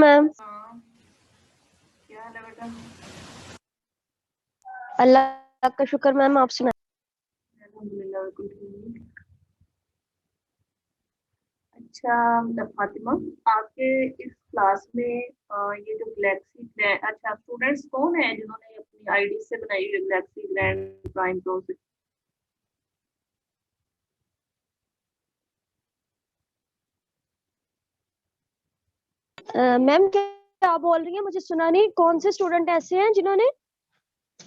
Ma'am. हाँ, क्या हाल है बेटा? अल्लाह का शुक्र मैम, आप सुनाए। अल्हम्दुलिल्लाह बिल्कुल ठीक। अच्छा फातिमा, आपके इस क्लास में ये जो गैलेक्सी ग्रैंड, अच्छा स्टूडेंट्स कौन है जिन्होंने अपनी आईडी से बनाई हुई गैलेक्सी ग्रैंड प्राइम प्रो से? मैम क्या बोल रही हैं, मुझे सुना नहीं। कौन से स्टूडेंट ऐसे हैं जिन्होंने?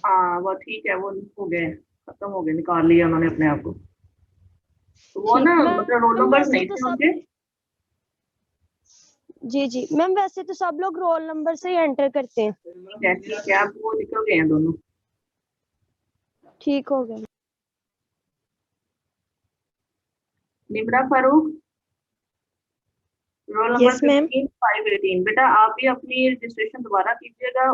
हाँ वो ठीक है, वो हो गए, खत्म हो गए, निकाल लिया उन्होंने अपने आप को। तो वो ठीक ना मतलब रोल मैम, नंबर वैसे नहीं तो थे सब। उनके। जी जी मैम, वैसे तो सब लोग रोल नंबर से ही एंटर करते हैं। ठीक है, आप वो निकल गए हैं दोनों। ठीक हो गया। Nimra Farooq, roll number yes ma'am. 15518। बेटा आप भी अपनी रजिस्ट्रेशन दोबारा कीजिएगा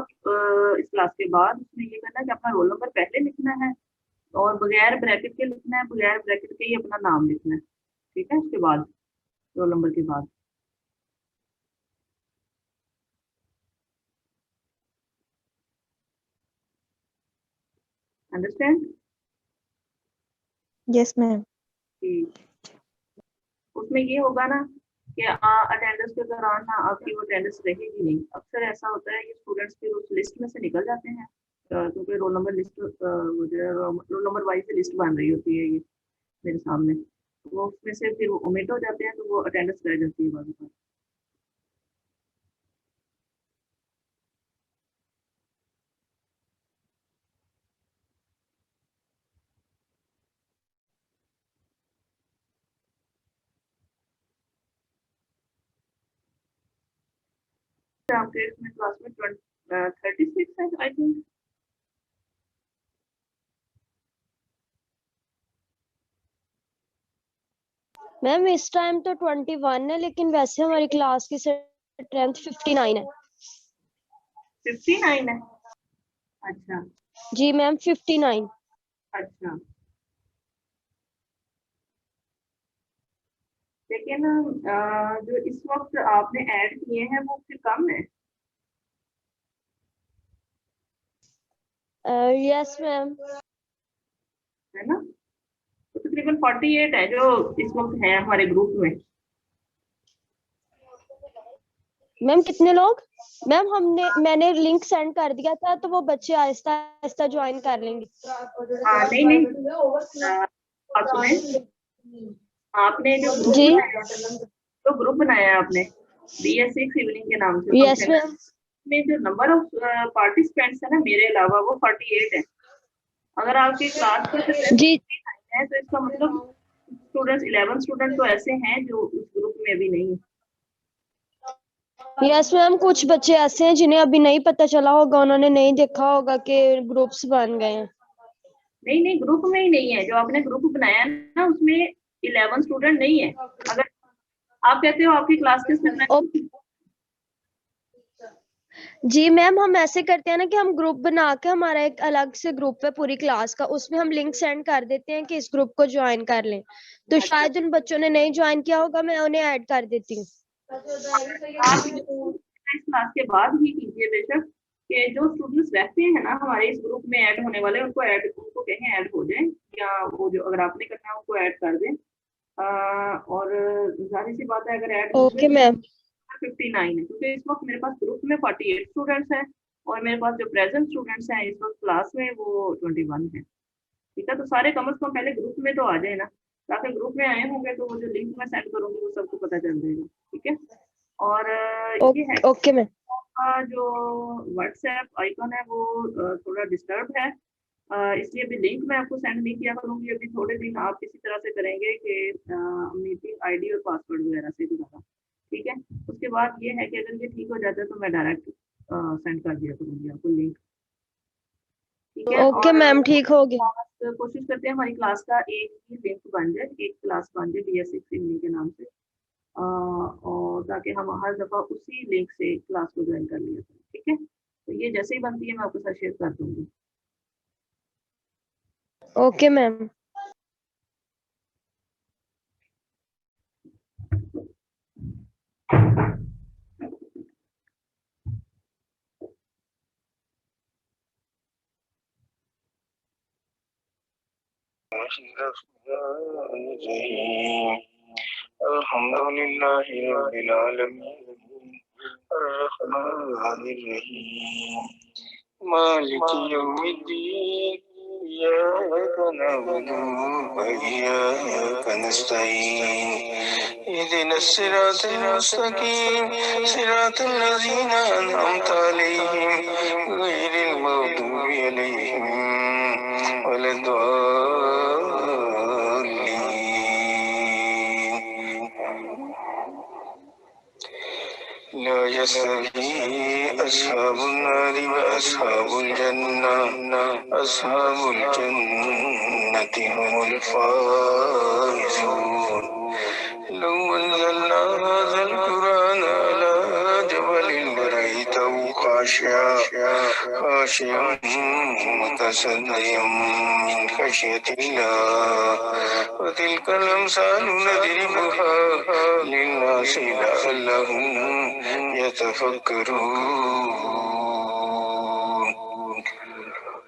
इस क्लास के बाद। उसमें ये करना है कि अपना रोल नंबर पहले लिखना है और बगैर ब्रैकेट के लिखना है, बगैर ब्रैकेट के ही अपना नाम लिखना है। ठीक है, उसके बाद रोल नंबर के बाद। अंडरस्टैंड? Yes ma'am. ठीक। उसमें ये होगा ना कि अटेंडेंस के दौरान ना आपकी वो अटेंडेंस रहेगी नहीं। अक्सर ऐसा होता है कि स्टूडेंट्स फिर उस लिस्ट में से निकल जाते हैं, क्योंकि roll number list roll number wise से लिस्ट बन रही होती है ये मेरे सामने। वो उसमें से फिर वो ओमिट हो जाते हैं, तो वो अटेंडेंस रह जाती है बाद में। आपके इसमें क्लास में 36 है आई थिंक। मैम इस टाइम तो 21 है, लेकिन वैसे हमारी क्लास की स्ट्रेंथ 59 है। 59 है? अच्छा जी मैम, 59। अच्छा। लेकिन जो इस वक्त आपने ऐड किए हैं वो फिर कम है। Yes ma'am. है ना? तो तकरीबन 48 है जो इस वक्त है हमारे ग्रुप में। मैम कितने लोग? मैम मैंने लिंक सेंड कर दिया था, तो वो बच्चे आहिस्ता आहिस्ता ज्वाइन कर लेंगे। हाँ नहीं नहीं, बात सुने, आपने जो ग्रुप जी बनाया, जो ग्रुप बनाया है आपने BS6 इवनिंग के नाम से यस फंक्शन मैम। में, जो नंबर ऑफ पार्टिसिपेंट्स है ना मेरे अलावा, वो 48 है। अगर आपकी क्लास का जी है तो इसका मतलब स्टूडेंट्स 11 स्टूडेंट तो ऐसे हैं जो उस ग्रुप में भी नहीं है। यस मैम, कुछ बच्चे ऐसे हैं जिन्हें अभी नहीं पता चला होगा, उन्होंने नहीं देखा होगा कि ग्रुप्स बन गए हैं। नहीं नहीं, ग्रुप में ही नहीं है। जो आपने ग्रुप बनाया है ना उसमें 11 स्टूडेंट नहीं है। अगर आप कहते हो आपकी क्लास के ओ, स्टूडेंट। जी मैम, हम ऐसे करते हैं ना कि हम ग्रुप बना के, हमारा एक अलग से ग्रुप है पूरी क्लास का, उसमें हम लिंक सेंड कर देते हैं कि इस ग्रुप को ज्वाइन कर लें। तो अच्छा, शायद उन बच्चों ने नहीं ज्वाइन किया होगा, मैं उन्हें ऐड कर देती हूँ। आप इस क्लास के बाद ही कीजिए बेशक, कि जो स्टूडेंट्स रहते हैं ना हमारे इस ग्रुप में ऐड होने वाले, उनको कहें ऐड हो जाए, या वो जो अगर आपने करना है उनको ऐड कर दें। और जाहिर सी बात है अगर ऐड होंगे ओके तो मैम। 59 है, क्योंकि इस वक्त मेरे पास ग्रुप में 48 स्टूडेंट्स हैं और मेरे पास जो प्रेजेंट स्टूडेंट्स हैं इस वक्त क्लास में वो 21 है। ठीक है, तो सारे कम से कम पहले ग्रुप में तो आ जाए ना, ताकि ग्रुप में आए होंगे तो वो जो लिंक मैं सेंड करूंगी वो सबको पता चल जाएगा। ठीक है। और ये है ओके मैम। का जो व्हाट्सएप आइकन है वो थोड़ा डिस्टर्ब है, इसलिए अभी लिंक मैं आपको सेंड नहीं किया करूंगी। अभी थोड़े दिन आप इसी तरह से करेंगे कि मीटिंग आईडी और पासवर्ड वगैरह से दोबारा। ठीक है। उसके बाद ये है कि अगर ये ठीक हो जाता है तो मैं डायरेक्ट सेंड कर दिया करूंगी आपको लिंक। ठीक है। ओके और मैम, ठीक हो गया। कोशिश करते हैं हमारी क्लास का एक ही लिंक बन जाए, एक क्लास बन जाए BS6 हिंदी के नाम से, और ताकि हम हर दफ़ा उसी लिंक से क्लास को ज्वाइन कर लिया करें। ठीक है, तो ये जैसे ही बनती है मैं आपके साथ शेयर कर दूंगी। Okay ma'am. अल्हम्दुलिल्लाहि रब्बिल आलमीन अर्रहमानिर रहीम मालिकी यौमिद्दीन इय्याका नअबुदु व इय्याका नस्तईन इहदिनस सिरातल मुस्तकीम सिरातल लज़ीना अनअमता अलैहिम गैरिल मग़दूबि अलैहिम वलद्दाल्लीन। ला यस्तवी अस्हाबुन नारि व अस्हाबुल जन्नह अस्हाबुल जन्नति हुमुल फाइज़ून। लौ अंज़लना हाज़ल कुरान अला जबलिन लरअयतहु खाशिअन मुतसद्दिअम मिन खश्यतिल्लाह व तिलकल अमसालु नदरिबुहा लिन्नासि लअल्लहुम यतफक्करून।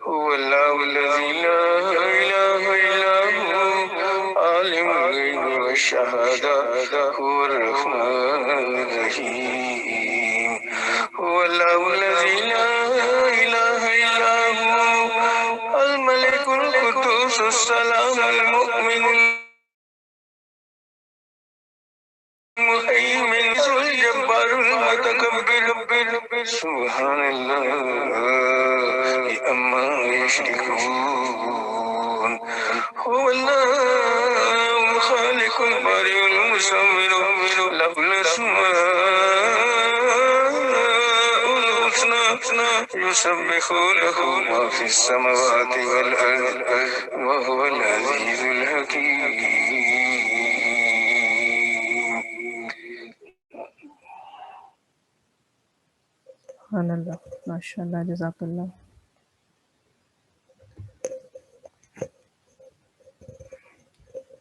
हुवल्लाहु लज़ी ला इलाहा इल्ला हु आलिमुल गैबि वश्शहादा हुवर रहमानिर रहीम। हुवल्लाहु लज़ी ला इलाहा इल्ला हु अल मलिकुल कुद्दूसुस सलामुल मुअ्मिनुल मुहैमिन जुल जब्बारुल मुतकब्बिर सुब्हानल्लाहि अम्मा युश्रिकून। हुवल्लाहु खालिकुल बारिउल मुसव्विरु लहुल अस्माउल हुस्ना युसब्बिहु लहु मा फिस समावाति वल अर्द व हुवल अज़ीज़ुल हकीम। सुब्हानल्लाह, माशाल्लाह, जज़ाकल्लाह।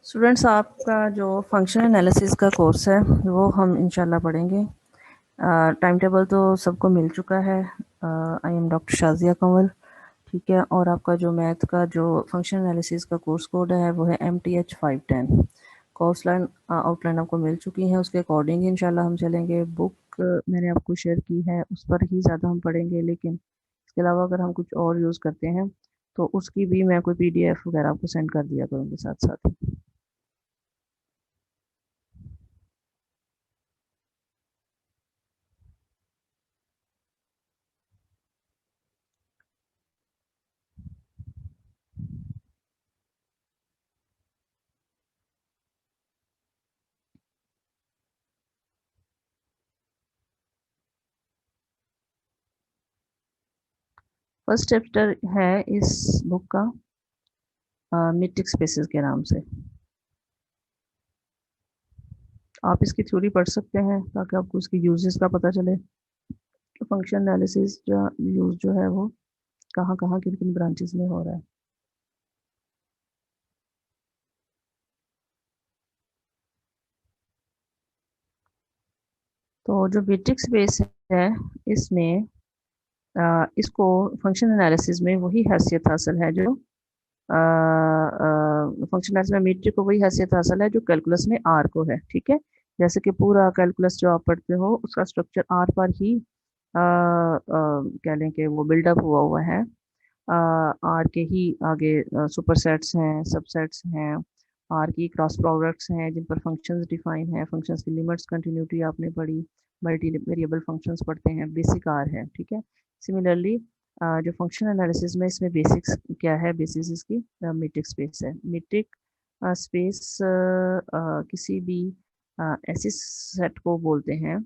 स्टूडेंट्स, आपका जो फंक्शन एनालिसिस का कोर्स है वो हम इंशाल्लाह पढ़ेंगे। टाइम टेबल तो सबको मिल चुका है। I am doctor Shazia Kanwal, ठीक है। और आपका जो मैथ का जो फंक्शन एनालिसिस का कोर्स कोड है वो है MTH 510। कोर्स लाइन आउटलाइन आपको मिल चुकी है, उसके अकॉर्डिंग इंशाल्लाह हम चलेंगे। बुक मैंने आपको शेयर की है, उस पर ही ज़्यादा हम पढ़ेंगे, लेकिन इसके अलावा अगर हम कुछ और यूज़ करते हैं तो उसकी भी मैं कोई PDF वगैरह आपको सेंड कर दिया करूँगी साथ साथ। फर्स्ट चैप्टर है इस बुक का मीट्रिक स्पेसेस के नाम से। आप इसकी थ्योरी पढ़ सकते हैं ताकि आपको उसकी यूजेस का पता चले, फंक्शन एनालिसिस जो यूज जो है वो कहाँ कहाँ किन किन ब्रांचेस में हो रहा है। तो जो मीट्रिक स्पेस है इसमें इसको फंक्शन एनालिसिस में वही हैसियत हासिल है जो फंक्शन एनालिसिस में मीट्रिक को वही हैसियत हासिल है जो कैलकुलस में आर को है, ठीक है। जैसे कि पूरा कैलकुलस जो आप पढ़ते हो उसका स्ट्रक्चर आर पर ही कह लें कि वो बिल्डअप हुआ है। आर के ही आगे सुपरसेट्स हैं, सबसेट्स हैं, आर की क्रॉस प्रोडक्ट्स हैं जिन पर फंक्शंस डिफाइन है, फंक्शंस की लिमिट्स, कंटिन्यूटी आपने पढ़ी, मल्टी वेरिएबल फंक्शंस पढ़ते हैं, बेसिक आर है, ठीक है। सिमिलरली जो फंक्शन एनालिसिस में इसमें बेसिक्स क्या है, बेसिस इसकी मीट्रिक स्पेस है। मीट्रिक स्पेस किसी भी ऐसे सेट को बोलते हैं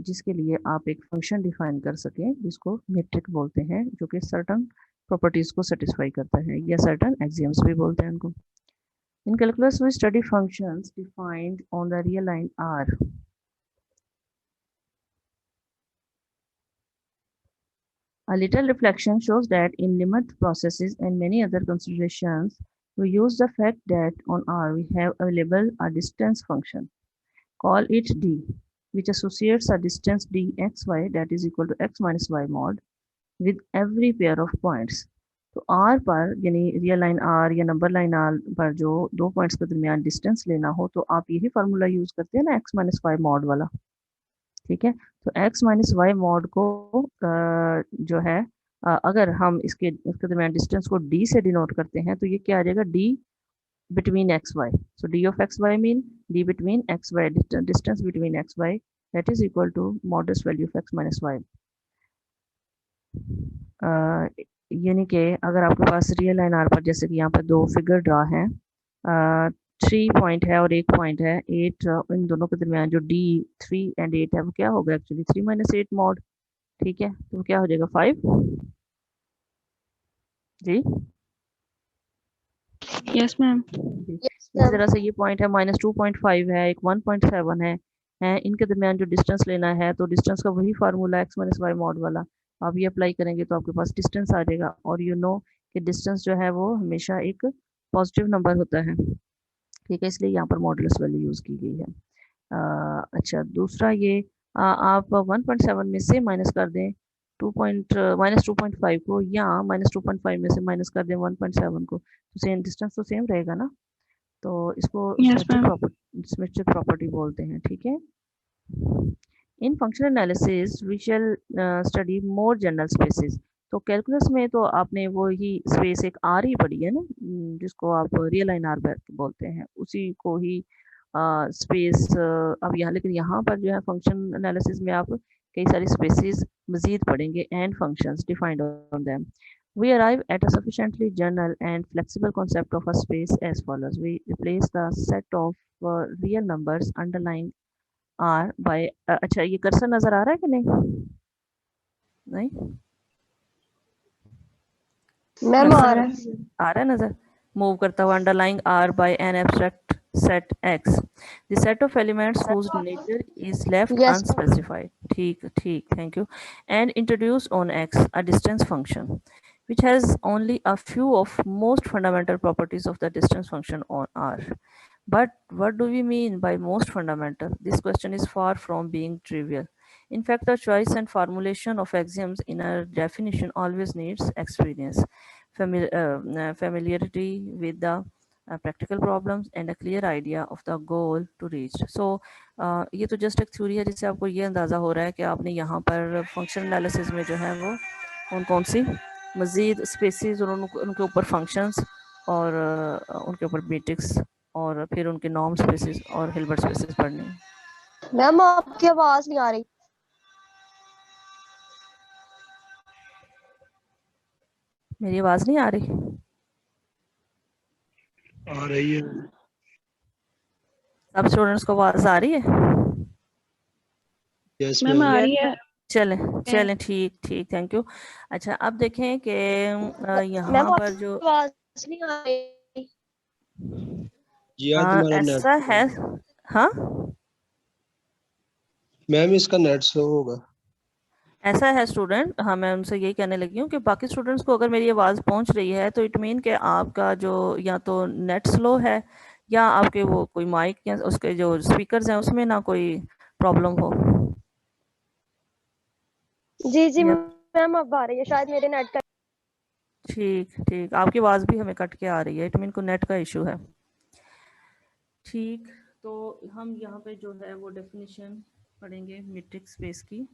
जिसके लिए आप एक फंक्शन डिफाइन कर सकें जिसको मीट्रिक बोलते हैं, जो कि सर्टन प्रॉपर्टीज को सेटिस्फाई करता है, या सर्टन एक्सियम्स भी बोलते हैं उनको। In calculus we study functions defined on the real line R. A little reflection shows that in limit processes and many other considerations, we use the fact that on R we have available a distance function. Call it d, which associates a distance dxy that is equal to x minus y mod with every pair of points. तो are पर यानी real line are या number line r पर जो दो points के दरमियान distance लेना हो तो आप यही फार्मूला यूज करते हैं ना, x माइनस वाई मॉड वाला। ठीक है, तो x माइनस वाई मॉड को जो है अगर हम इसके दरमियान डिस्टेंस को d से डिनोट करते हैं तो ये क्या आ जाएगा, d between x y. So d of x y mean d between x y, distance between x y, that is equal to modulus value of x minus y. यानी कि अगर आपके पास रियल लाइन आर पर जैसे कि यहाँ पर दो फिगर ड्रा हैं, 3 पॉइंट है और 1 पॉइंट है, 8 इन दोनों के दरमियान जो d 3 एंड 8 है वो क्या होगा एक्चुअली 3 माइनस 8 मॉड। ठीक है, तो क्या हो जाएगा 5 जी। Yes ma'am. इसी तरह से ये पॉइंट है -2.5 है, एक 1.7 है, इनके दरमियान जो डिस्टेंस लेना है तो डिस्टेंस का वही formula x minus y mod वाला आप ये अप्लाई करेंगे तो आपके पास डिस्टेंस आ जाएगा। और यू नो कि डिस्टेंस जो है वो हमेशा एक पॉजिटिव नंबर होता है। ठीक है, इसलिए यहाँ पर मॉडुलस वैल्यू यूज की गई है। अच्छा, दूसरा ये आप 1.7 में से माइनस कर दें -2.5 को, या -2.5 में से माइनस कर दें 1.7 को, तो सेम डिस्टेंस तो सेम रहेगा ना, तो इसको सिमेट्रिक प्रॉपर्टी बोलते हैं। ठीक है, in functional analysis we shall study more general spaces. तो कैलकुलस में तो आपने वो ही स्पेस एक आर ही पढ़ी है ना, जिसको आप रियल लाइन आर बोलते हैं, उसी को ही स्पेस अब यहाँ, लेकिन यहाँ पर जो है फंक्शन एनालिसिस में आप कई सारी स्पेसेस मजीद पढ़ेंगे and functions defined on them. We arrive at a sufficiently general and flexible concept of a space as follows. We replace the set of real numbers underlying R by अच्छा, ये cursor नजर आ रहा है कि नहीं? Ma'am आ रहा है नजर, मूव करता हुआ underlying R by an abstract set X. The set of elements whose nature is left unspecified. ठीक, thank you. And introduce on X a distance function which has only a few of most fundamental properties of the distance function on R. But what do we mean by most fundamental? This question is far from being trivial. In fact, the choice and formulation of axioms in a definition always needs experience, familiarity with the practical problems and a clear idea of the goal to reach. So ये तो just एक theory है जिससे आपको ये अंदाज़ा हो रहा है कि आपने यहाँ पर फंक्शन एनालिसिस में जो है वो कौन सी मज़ीद स्पेसिस और उनके ऊपर फंक्शंस और उनके ऊपर मैट्रिक्स और फिर उनके नॉर्म स्पेसिस और हिल्बर्ट स्पेसिस पढ़नी है। मैम आपकी आवाज नहीं आ रही। मेरी आवाज नहीं आ रही? आ रही है। सब स्टूडेंट्स को आवाज आ रही है? यस मैम आ रही है। चलें ठीक, थैंक यू। अच्छा, अब देखें कि यहाँ पर जो आवाज नहीं आ रही ऐसा है, हाँ मैम इसका नेट स्लो होगा। ऐसा है स्टूडेंट, हाँ मैं उनसे यही कहने लगी हूँ कि बाकी स्टूडेंट्स को अगर मेरी आवाज़ पहुँच रही है तो इट मीन कि आपका जो या तो नेट स्लो है या आपके वो कोई माइक या उसके जो स्पीकर्स हैं उसमें ना कोई प्रॉब्लम हो। जी मैम अब आ रही है, शायद मेरे नेट का। ठीक, आपकी आवाज़ भी हमें कट के आ रही है, इट मीन को नेट का इशू है। ठीक, तो हम यहाँ पे जो है वो डेफिनेशन पढ़ेंगे मैट्रिक्स स्पेस की।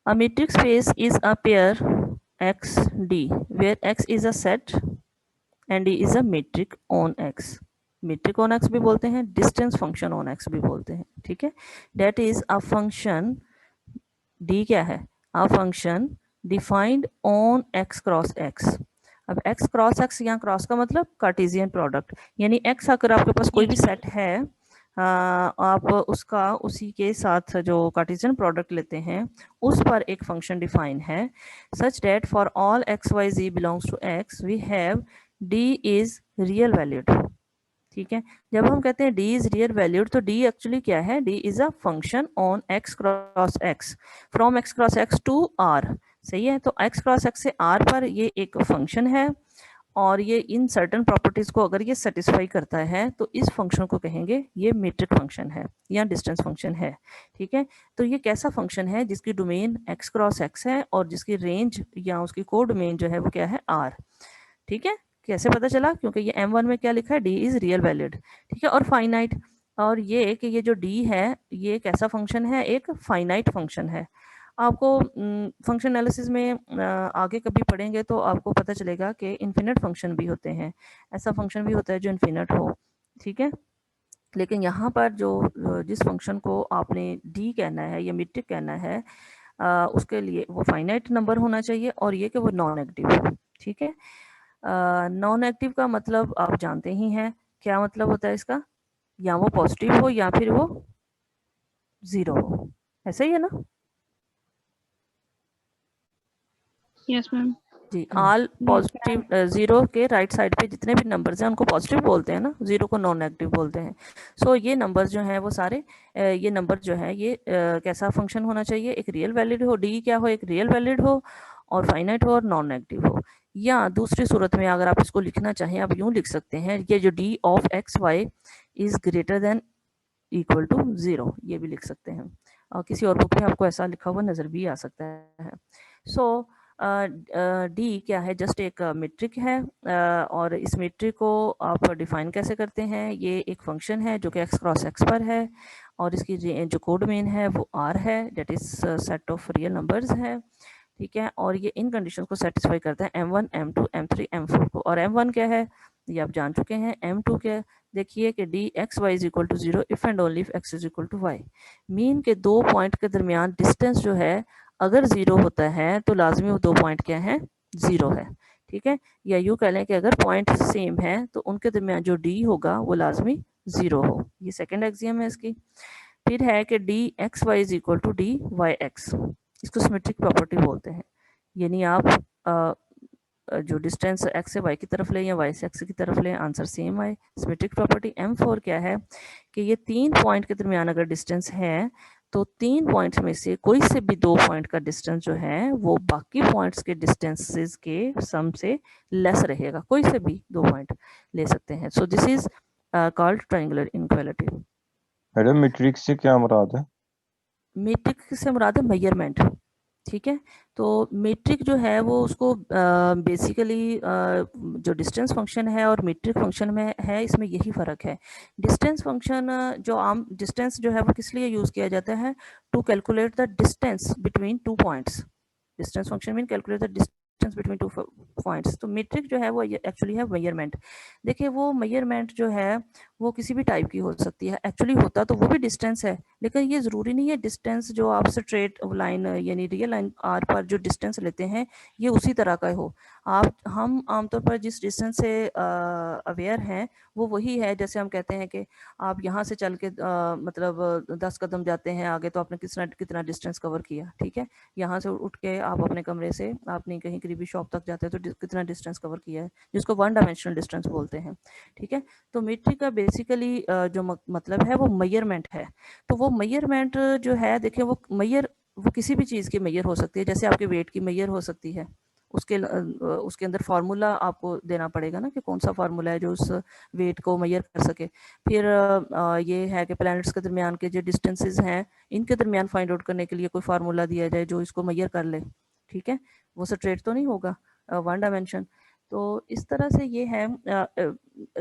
A metric space is a pair X D where X is a set and D is a metric on X. Metric on X भी बोलते हैं, distance function on X भी बोलते हैं। ठीक है, that is a function, D क्या है, a function defined on X cross X। अब X cross X, यहाँ क्रॉस का मतलब कार्टेशियन प्रोडक्ट, यानी X अगर आपके पास कोई भी सेट है आप उसका उसी के साथ जो कार्टेशियन प्रोडक्ट लेते हैं उस पर एक फंक्शन डिफाइन है such that for all x y जी belongs to x we have d is real valued. ठीक है, जब हम कहते हैं डी इज रियल वैल्यूड तो डी एक्चुअली क्या है, d is a function on x cross x from x cross x to r. सही है, तो एक्स क्रॉस एक्स से आर पर ये एक फंक्शन है और ये इन सर्टन प्रॉपर्टीज को अगर ये सेटिस्फाई करता है तो इस फंक्शन को कहेंगे ये मीट्रिक फंक्शन है या डिस्टेंस फंक्शन है। ठीक है, तो ये कैसा फंक्शन है जिसकी डोमेन x क्रॉस x है और जिसकी रेंज या उसकी को डोमेन जो है वो क्या है r। ठीक है, कैसे पता चला? क्योंकि ये M1 में क्या लिखा है, d इज रियल वैलिड। ठीक है, और फाइनाइट, और ये कि ये जो d है ये कैसा फंक्शन है, एक फाइनाइट फंक्शन है। आपको फंक्शन एनालिसिस में आगे कभी पढ़ेंगे तो आपको पता चलेगा कि इन्फिनिट फंक्शन भी होते हैं, ऐसा फंक्शन भी होता है जो इन्फिनिट हो। ठीक है, लेकिन यहाँ पर जो जिस फंक्शन को आपने d कहना है या मीट्रिक कहना है उसके लिए वो फाइनाइट नंबर होना चाहिए और ये कि वो नॉन एक्टिव। ठीक है, नॉन एक्टिव का मतलब आप जानते ही हैं, क्या मतलब होता है इसका, या वो पॉजिटिव हो या फिर वो जीरो हो, ऐसा ही है ना? Yes ma'am. जी, ऑल पॉजिटिव, जीरो के राइट साइड पे जितने भी नंबर्स हैं उनको पॉजिटिव बोलते हैं ना, जीरो को नॉन नेगेटिव बोलते हैं। सो ये नंबर्स जो हैं वो सारे ये नंबर जो है ये कैसा फंक्शन होना चाहिए, एक रियल वैलिड हो, डी क्या हो, एक रियल वैलिड हो और फाइनाइट हो और नॉन नेगेटिव हो। या दूसरी सूरत में अगर आप इसको लिखना चाहें आप यूँ लिख सकते हैं, ये जो d of x y is greater than equal to zero, ये भी लिख सकते हैं। और किसी और बुक में आपको ऐसा लिखा हुआ नज़र भी आ सकता है। सो डी क्या है, जस्ट एक मीट्रिक है और इस मीट्रिक को आप डिफाइन कैसे करते हैं, ये एक फंक्शन है जो कि x क्रॉस x पर है और इसकी जो कोड मेन है वो r है, that is set of real numbers है। ठीक है, और ये इन कंडीशन को सेटिस्फाई करता है m1 m2 m3 m4 को। और m1 क्या है ये आप जान चुके हैं, m2 क्या, देखिए कि d x y is equal to zero if and only if x is equal to y. Mean के दो पॉइंट के दरमियान डिस्टेंस जो है अगर जीरो होता है तो लाजमी वो दो पॉइंट क्या है, जीरो है। ठीक है, या यूँ कह लें कि अगर पॉइंट सेम है तो उनके दरमियान जो डी होगा वो लाजमी जीरो हो। ये सेकंड एक्सियम है इसकी। फिर है कि d x y is equal to d y x, इसको सिमेट्रिक प्रॉपर्टी बोलते हैं। यानी आप जो डिस्टेंस x से y की तरफ लें या y से x की तरफ लें, आंसर सेम आए। सिमेट्रिक प्रॉपर्टी M4 क्या है कि ये तीन पॉइंट के दरमियान अगर डिस्टेंस है तो तीन पॉइंट्स में से कोई से भी दो पॉइंट का डिस्टेंस जो है वो बाकी पॉइंट्स के डिस्टेंसेस के सम से लेस रहेगा, कोई से भी दो पॉइंट ले सकते हैं। So this is called triangular inequality. Madam metric से क्या मुराद है? मीट्रिक से मुराद है मेजरमेंट। ठीक है, तो मीट्रिक जो है वो उसको बेसिकली जो डिस्टेंस फंक्शन है और मीट्रिक फंक्शन में है इसमें यही फ़र्क है। डिस्टेंस फंक्शन जो आम डिस्टेंस जो है वो किस लिए यूज़ किया जाता है, to calculate the distance between two points. Distance function mean calculate the distance between two points. तो मीट्रिक जो है वो एक्चुअली है मेजरमेंट। देखिए वो मेजरमेंट जो है वो किसी भी टाइप की हो सकती है, एक्चुअली होता तो वो भी डिस्टेंस है, लेकिन ये ज़रूरी नहीं है डिस्टेंस जो आप स्ट्रेट लाइन यानी रियल लाइन आर पर जो डिस्टेंस लेते हैं ये उसी तरह का हो। हम आमतौर पर जिस डिस्टेंस से अवेयर हैं वो वही है, जैसे हम कहते हैं कि आप यहाँ से चल के मतलब 10 कदम जाते हैं आगे तो आपने कितना डिस्टेंस कवर किया। ठीक है, यहाँ से उठ के आप अपने कमरे से आपने कहीं करीबी शॉप तक जाते हैं तो कितना डिस्टेंस कवर किया है, जिसको वन डायमेंशनल डिस्टेंस बोलते हैं। ठीक है, तो मीट्रिक का बेसिकली जो मतलब है वो मेजरमेंट है। तो वो मेजरमेंट जो है देखिए वो किसी भी चीज़ की मेजर हो सकती है, जैसे आपके वेट की मेजर हो सकती है, उसके अंदर फार्मूला आपको देना पड़ेगा ना कि कौन सा फार्मूला है जो उस वेट को मेजर कर सके। फिर ये है कि प्लैनेट्स के दरमियान के जो डिस्टेंसेस हैं इनके दरमियान फाइंड आउट करने के लिए कोई फार्मूला दिया जाए जो इसको मेजर कर ले। ठीक है, वो स्ट्रेट तो नहीं होगा, वन डायमेंशन। तो इस तरह से ये है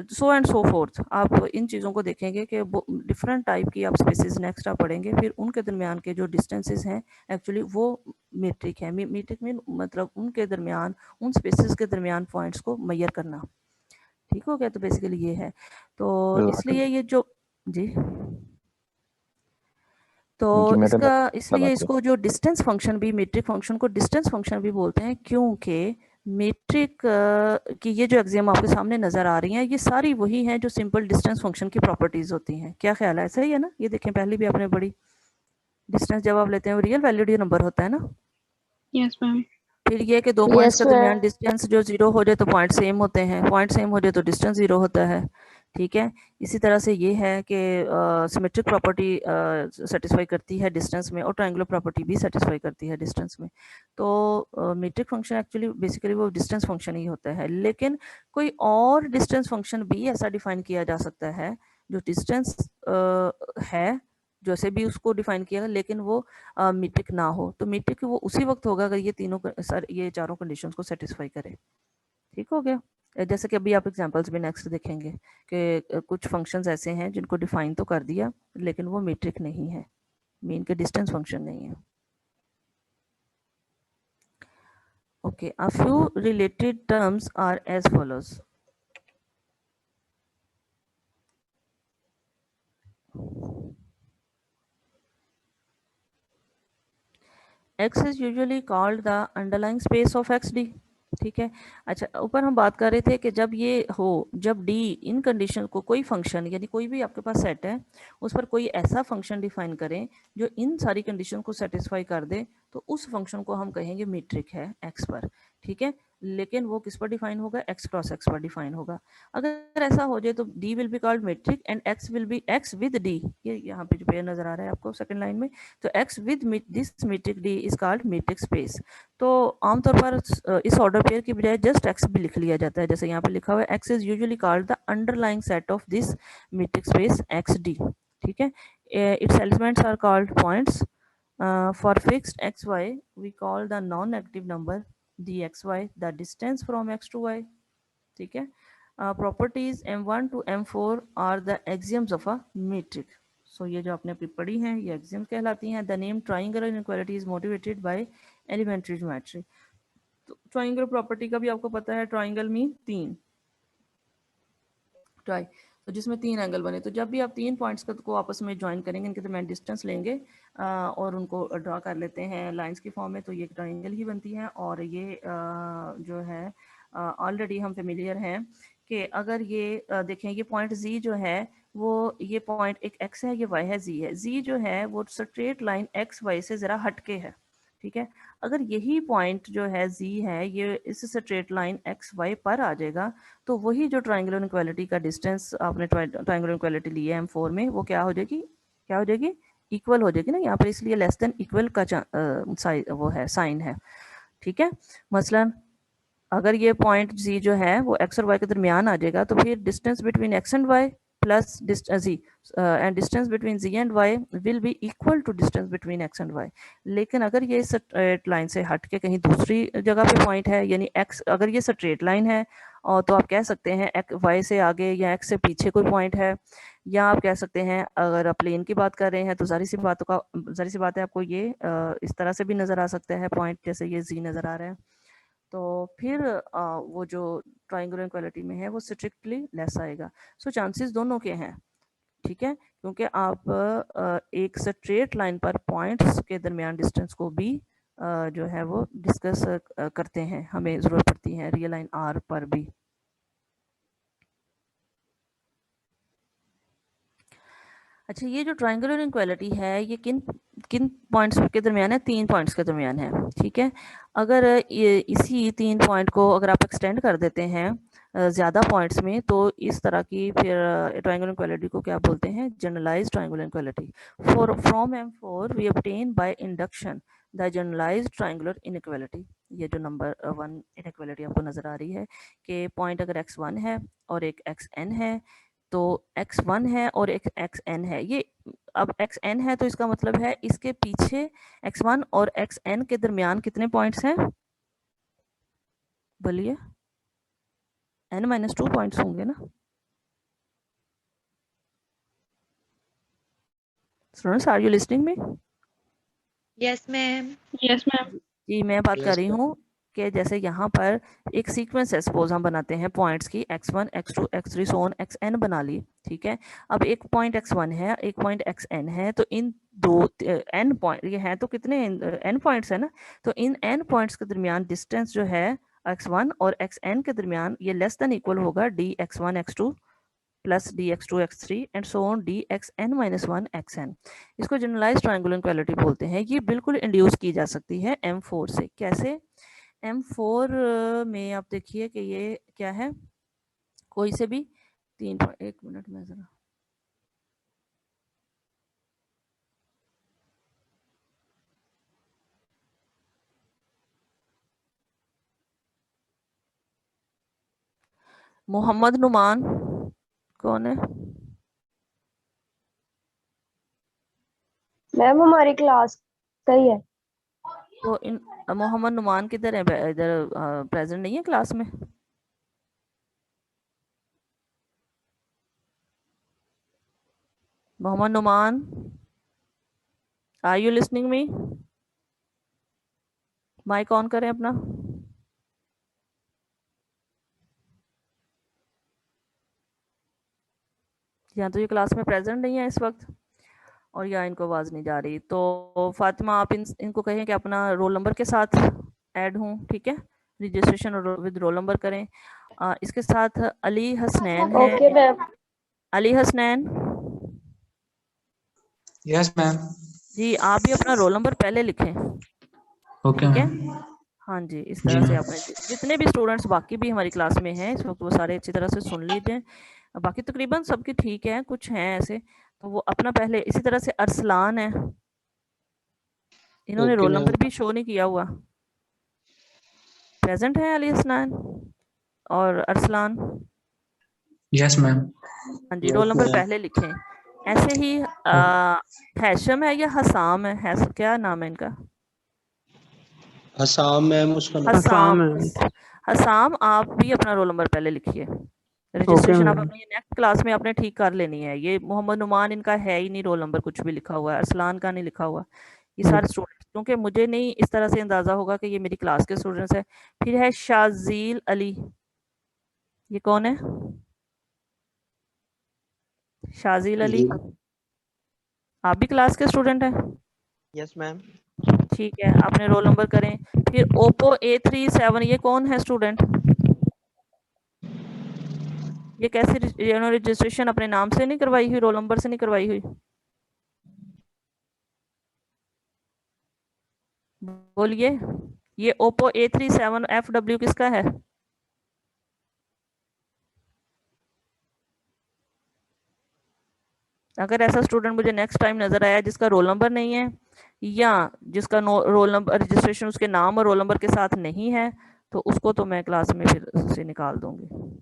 सो एंड सो फोर्थ। आप इन चीज़ों को देखेंगे कि डिफरेंट टाइप की आप स्पेसिस नेक्स्ट आप पढ़ेंगे, फिर उनके दरमियान के जो डिस्टेंसेस हैं एक्चुअली वो मीट्रिक है। मीट्रिक में मतलब उनके दरमियान उन स्पेसिस के दरमियान पॉइंट्स को मेजर करना। ठीक हो गया, तो बेसिकली ये है। तो इसलिए ये जो जी तो इसलिए इसको जो डिस्टेंस फंक्शन भी मीट्रिक फंक्शन को डिस्टेंस फंक्शन भी बोलते हैं, क्योंकि मीट्रिक की ये जो एग्जाम आपके सामने नज़र आ रही हैं ये सारी वही हैं जो सिंपल डिस्टेंस फंक्शन की प्रॉपर्टीज़ होती हैं। क्या ख्याल है, ऐसा ही है ना? ये देखें पहले भी आपने बड़ी डिस्टेंस जब आप लेते हैं वो रियल वैल्यूड नंबर होता है ना। Yes ma'am. फिर ये कि दो पॉइंट्स के दरमियान डिस्टेंस जो जीरो हो जाए तो पॉइंट सेम होते हैं, पॉइंट सेम हो जाए तो डिस्टेंस जीरो होता है। ठीक है। इसी तरह से ये है कि सिमेट्रिक प्रॉपर्टी सेटिस्फाई करती है डिस्टेंस में और ट्रायंगुलर प्रॉपर्टी भी सेटिस्फाई करती है डिस्टेंस में। तो मीट्रिक फंक्शन एक्चुअली बेसिकली वो डिस्टेंस फंक्शन ही होता है, लेकिन कोई और डिस्टेंस फंक्शन भी ऐसा डिफाइन किया जा सकता है जो डिस्टेंस है जैसे भी उसको डिफाइन किया, लेकिन वो मीट्रिक ना हो। तो मीट्रिक वो उसी वक्त होगा अगर ये चारों कंडीशंस को सेटिस्फाई करे। ठीक हो गया। जैसे कि अभी आप एग्जांपल्स भी नेक्स्ट देखेंगे कि कुछ फंक्शंस ऐसे हैं जिनको डिफाइन तो कर दिया लेकिन वो मीट्रिक नहीं है, मीन के डिस्टेंस फंक्शन नहीं है। Okay, a few related terms are as follows. X is usually called the underlying space of XD। ठीक है। अच्छा, ऊपर हम बात कर रहे थे कि जब ये हो, जब D इन कंडीशन को कोई फंक्शन यानी कोई भी आपके पास सेट है उस पर कोई ऐसा फंक्शन डिफाइन करें जो इन सारी कंडीशन को सेटिस्फाई कर दे, तो उस फंक्शन को हम कहेंगे मीट्रिक है X पर। ठीक है, लेकिन वो किस पर डिफाइन होगा? X क्रॉस X पर डिफाइन होगा। अगर ऐसा हो जाए तो D will be called metric and X will be X with D। ये यहाँ पे जो पेयर नजर आ रहा है आपको सेकंड लाइन में, तो X with this metric D is called metric space. तो आमतौर पर इस ऑर्डर पेयर की बजाय जस्ट X भी लिख लिया जाता है, जैसे यहाँ पे लिखा हुआ है X is usually called the underlying set of this metric space XD। ठीक है, its elements are called points. For fixed XY we call the non negative number dxy the distance from X to Y। ठीक है, properties M1 to M4 are the axioms of a metric। So ये जो आपने अभी पढ़ी हैं ये axioms कहलाती हैं। The name triangular inequality is motivated by elementary geometry. तो ट्राइंगुलर प्रॉपर्टी का भी आपको पता है, ट्राइंगल मीन तीन ट्राई, तो जिसमें तीन एंगल बने। तो जब भी आप तीन पॉइंट्स को आपस में ज्वाइन करेंगे, इनके दरमियान डिस्टेंस लेंगे और उनको ड्रा कर लेते हैं लाइंस की फॉर्म में, तो ये ट्राइंगल ही बनती है। और ये जो है ऑलरेडी हम फेमिलियर हैं कि अगर ये देखें, ये पॉइंट Z जो है वो, ये पॉइंट एक X है, ये Y है, Z है। Z जो है वो स्ट्रेट लाइन XY से ज़रा हटके है। ठीक है, अगर यही पॉइंट जो है Z है ये इस स्ट्रेट लाइन XY पर आ जाएगा, तो वही जो ट्राइंगुलर इनइक्वालिटी का डिस्टेंस आपने ट्राइंगुलर इनइक्वालिटी ली है M4 में, वो क्या हो जाएगी? क्या हो जाएगी? इक्वल हो जाएगी ना यहाँ पर, इसलिए लेस देन इक्वल का वो है, साइन है। ठीक है, मसलन अगर ये पॉइंट Z जो है वो X और Y के दरमियान आ जाएगा, तो फिर distance between X and Y plus Z and distance between Z and Y will be equal to distance between X and Y। लेकिन अगर ये स्ट्रेट लाइन से हट के कहीं दूसरी जगह पे पॉइंट है, यानी X, अगर ये स्ट्रेट लाइन है और तो आप कह सकते हैं Y से आगे या X से पीछे कोई पॉइंट है, या आप कह सकते हैं अगर आप प्लेन की बात कर रहे हैं तो जाहिर सी बात है आपको ये इस तरह से भी नज़र आ सकता है पॉइंट, जैसे ये Z नज़र आ रहा है। तो फिर वो जो ट्राइंगुलर इनइक्वालिटी में है वो स्ट्रिक्टली लेस आएगा। सो चांसेस दोनों के हैं। ठीक है, क्योंकि आप एक स्ट्रेट लाइन पर पॉइंट्स के दरमियान डिस्टेंस को भी जो है वो डिस्कस करते हैं, हमें ज़रूरत पड़ती है रियल लाइन R पर भी। अच्छा, ये जो ट्राइंगुलर इनइक्वालिटी है ये किन किन पॉइंट्स के दरमियान है? तीन पॉइंट्स के दरमियान है। ठीक है, अगर इसी तीन पॉइंट को अगर आप एक्सटेंड कर देते हैं ज़्यादा पॉइंट्स में, तो इस तरह की फिर ट्राइंगुलर इनइक्वालिटी को क्या बोलते हैं? Generalized triangular inequality. From M4 we obtain by induction the generalized triangular inequality. ये जो नंबर 1 इनइक्वालिटी आपको नज़र आ रही है कि पॉइंट अगर X1 है और एक XN है, तो X1 है और एक XN है। ये अब XN है तो इसका मतलब है इसके पीछे X1 और XN के दरमियान कितने पॉइंट्स हैं? बोलिए, n-2 पॉइंट्स होंगे ना students? Are you listening me? Yes ma'am. Yes, ma'am. जी, मैं बात कर Yes, रही ma'am. हूँ कि जैसे यहाँ पर एक सीक्वेंस है, सपोज हम बनाते हैं पॉइंट्स की X1 X2 X3 so on XN बना ली। ठीक है, अब एक पॉइंट X1 है, एक पॉइंट XN है, तो इन दो n पॉइंट ये हैं, तो कितने n पॉइंट्स है ना, तो इन n पॉइंट्स के दरमियान डिस्टेंस जो है X1 और XN के दरमियान ये लेस देन इक्वल होगा dx1 x2 plus dx2 x3 and so on dxn-1 xn। इसको जनरलाइज्ड ट्रायंगुलर इनइक्वालिटी बोलते हैं। ये बिल्कुल इंड्यूस की जा सकती है M4 से। कैसे? M4 में आप देखिए कि ये क्या है, कोई से भी एक मिनट में जरा मोहम्मद नुमान कौन है? मैम हमारी क्लास का ही है। तो इन मोहम्मद नुमान किधर है? इधर प्रेजेंट नहीं है क्लास में? Mohammad Numan, are you listening me? Mic on करें अपना। या तो ये क्लास में प्रेजेंट नहीं है इस वक्त, और या इनको आवाज़ नहीं जा रही। तो फातिमा आप इनको कहें कि अपना रोल नंबर के साथ ऐड हूँ, ठीक है? रजिस्ट्रेशन विद रोल नंबर करें। इसके साथ अली हसनैन है। Okay ma'am. Ali Hasnain yes ma'am. जी, आप भी अपना रोल नंबर पहले लिखें, ओके ठीक है? मैम। हाँ जी, इस जी तरह से मैम। आपने जितने भी स्टूडेंट्स बाकी भी हमारी क्लास में हैं इस वक्त वो सारे अच्छी तरह से सुन लीजिए। बाकी तकरीबन सबकी ठीक है, कुछ हैं ऐसे तो वो अपना पहले। इसी तरह से अरसलान है, इन्होंने ओके रोल मैम। नंबर भी शो नहीं किया हुआ। प्रेजेंट है अली हसनैन और अरसलान? Yes ma'am. हाँ जी, रोल यस नंबर मैम। पहले लिखें। ऐसे ही हैशम है या हसाम है, क्या नाम है इनका? हसाम मैम उसका नाम। हसाम। Assam. हसाम, आप भी अपना रोल नंबर पहले लिखिए। Okay, रजिस्ट्रेशन आप ma'am. अपनी नेक्स्ट क्लास में आपने ठीक कर लेनी है। ये मोहम्मद नुमान इनका है ही नहीं, रोल नंबर कुछ भी लिखा हुआ है, अरसलान का नहीं लिखा हुआ। ये सारे स्टूडेंट्स, क्योंकि मुझे नहीं इस तरह से अंदाजा होगा कि ये मेरी क्लास के स्टूडेंट्स है। फिर है शाजील अली, ये कौन है? शाजील अली, जी। आप भी क्लास के स्टूडेंट हैं? Yes ma'am. ठीक है, आपने रोल नंबर करें। फिर ओप्पो A37, ये कौन है स्टूडेंट? ये कैसे रजिस्ट्रेशन अपने नाम से नहीं करवाई हुई, रोल नंबर से नहीं करवाई हुई? बोलिए। ये ओप्पो A37 FW किसका है? अगर ऐसा स्टूडेंट मुझे नेक्स्ट टाइम नजर आया जिसका रोल नंबर नहीं है या जिसका रोल नंबर रजिस्ट्रेशन उसके नाम और रोल नंबर के साथ नहीं है, तो उसको तो मैं क्लास में फिर से निकाल दूंगी।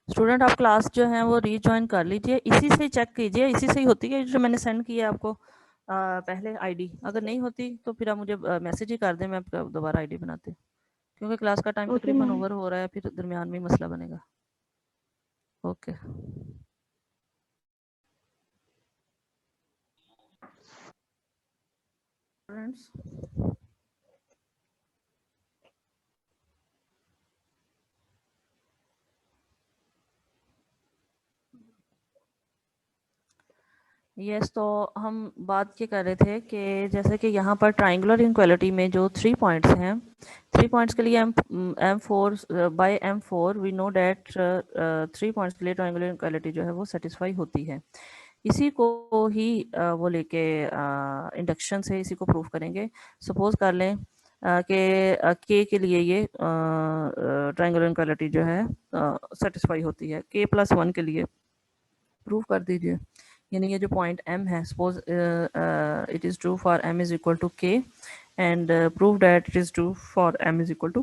स्टूडेंट आप क्लास जो है वो रीजॉइन कर लीजिए, इसी से चेक कीजिए, इसी से ही होती है जो मैंने सेंड किया है आपको पहले आईडी। अगर नहीं होती तो फिर आप मुझे मैसेज ही कर दें, मैं आपका दोबारा आईडी बनाती हूँ, क्योंकि क्लास का टाइम Okay, तकरीबन ma'am. ओवर हो रहा है, फिर दरमियान में मसला बनेगा। ओके फ्रेंड्स, यस तो हम बात ये कर रहे थे कि जैसे कि यहाँ पर ट्राइंगुलर इनक्वालिटी में जो 3 पॉइंट्स हैं, 3 पॉइंट्स के लिए M4 by M4 we know that 3 points के लिए ट्राइंगुलर इनक्वालिटी जो है वो सेटिस्फाई होती है। इसी को ही वो लेके इंडक्शन से इसी को प्रूव करेंगे। सपोज कर लें कि K के लिए ये ट्राइंगुलर इनक्वालिटी जो है सेटिस्फाई होती है, K+1 के लिए प्रूव कर दीजिए। यानी ये जो पॉइंट M है, suppose it is true for M is equal to K and prove that it is true for M is equal to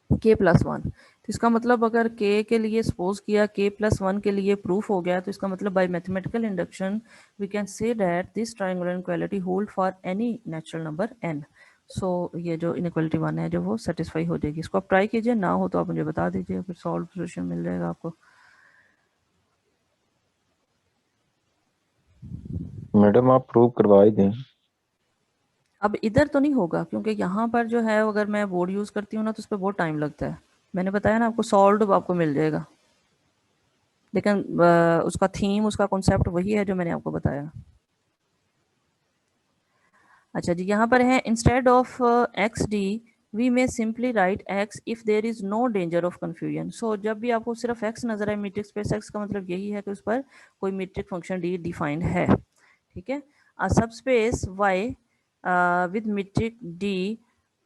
K+1। तो इसका मतलब अगर K के लिए सपोज किया, K+1 के लिए प्रूफ हो गया, तो इसका मतलब by mathematical induction we can say that this triangular inequality hold for any natural number n। So ये जो इनक्वालिटी 1 है जो वो सेटिस्फाई हो जाएगी। इसको आप ट्राई कीजिए, ना हो तो आप मुझे बता दीजिए, फिर सॉल्व सोल्यूशन मिल जाएगा आपको। मैडम आप प्रूव करवा ही दें। अब इधर तो नहीं होगा, क्योंकि यहाँ पर जो है अगर मैं बोर्ड यूज़ करती हूँ ना तो उस पर बहुत टाइम लगता है। मैंने बताया ना आपको, सॉल्व आपको मिल जाएगा। लेकिन उसका थीम, उसका कॉन्सेप्ट वही है जो मैंने आपको बताया। अच्छा जी, यहाँ पर है instead of X D we may simply write X if there is no danger of confusion. So जब भी आपको सिर्फ एक्स नजर आए मीट्रिक स्पेस एक्स का मतलब यही है कि उस पर कोई मीट्रिक फंक्शन डी डिफाइंड है, ठीक है। A subspace Y with metric D,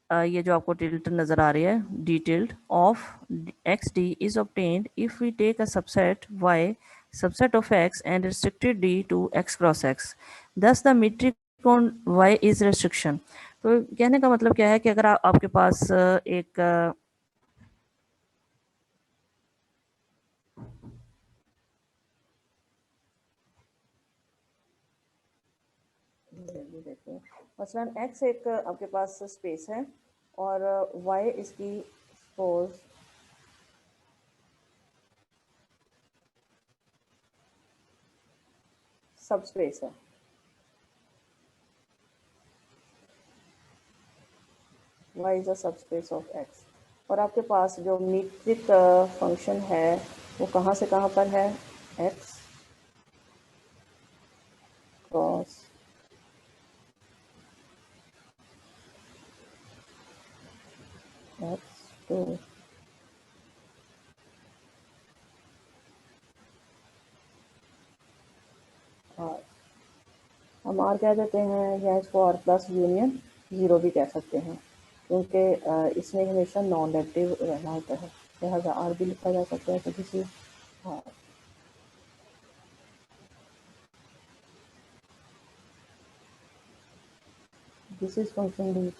ये जो आपको टिल्ट नजर आ रही है D tilde of X D is obtained if we take a subset Y subset of X and restricted D to X cross X, thus the metric on Y is restriction. तो कहने का मतलब क्या है कि अगर आपके पास एक मसलन x एक आपके पास स्पेस है और y इसकी सपोज सब स्पेस है, y इज अ सब स्पेस ऑफ x, और आपके पास जो मीट्रिक फंक्शन है वो कहाँ से कहाँ पर है, x cross x to r, हम r कह देते हैं या इसको r प्लस यूनियन 0 भी कह सकते हैं, क्योंकि इसमें हमेशा नॉन नेगेटिव रहना होता है, लिहाजा r भी लिखा जा सकता है। तो किसी r this is function D,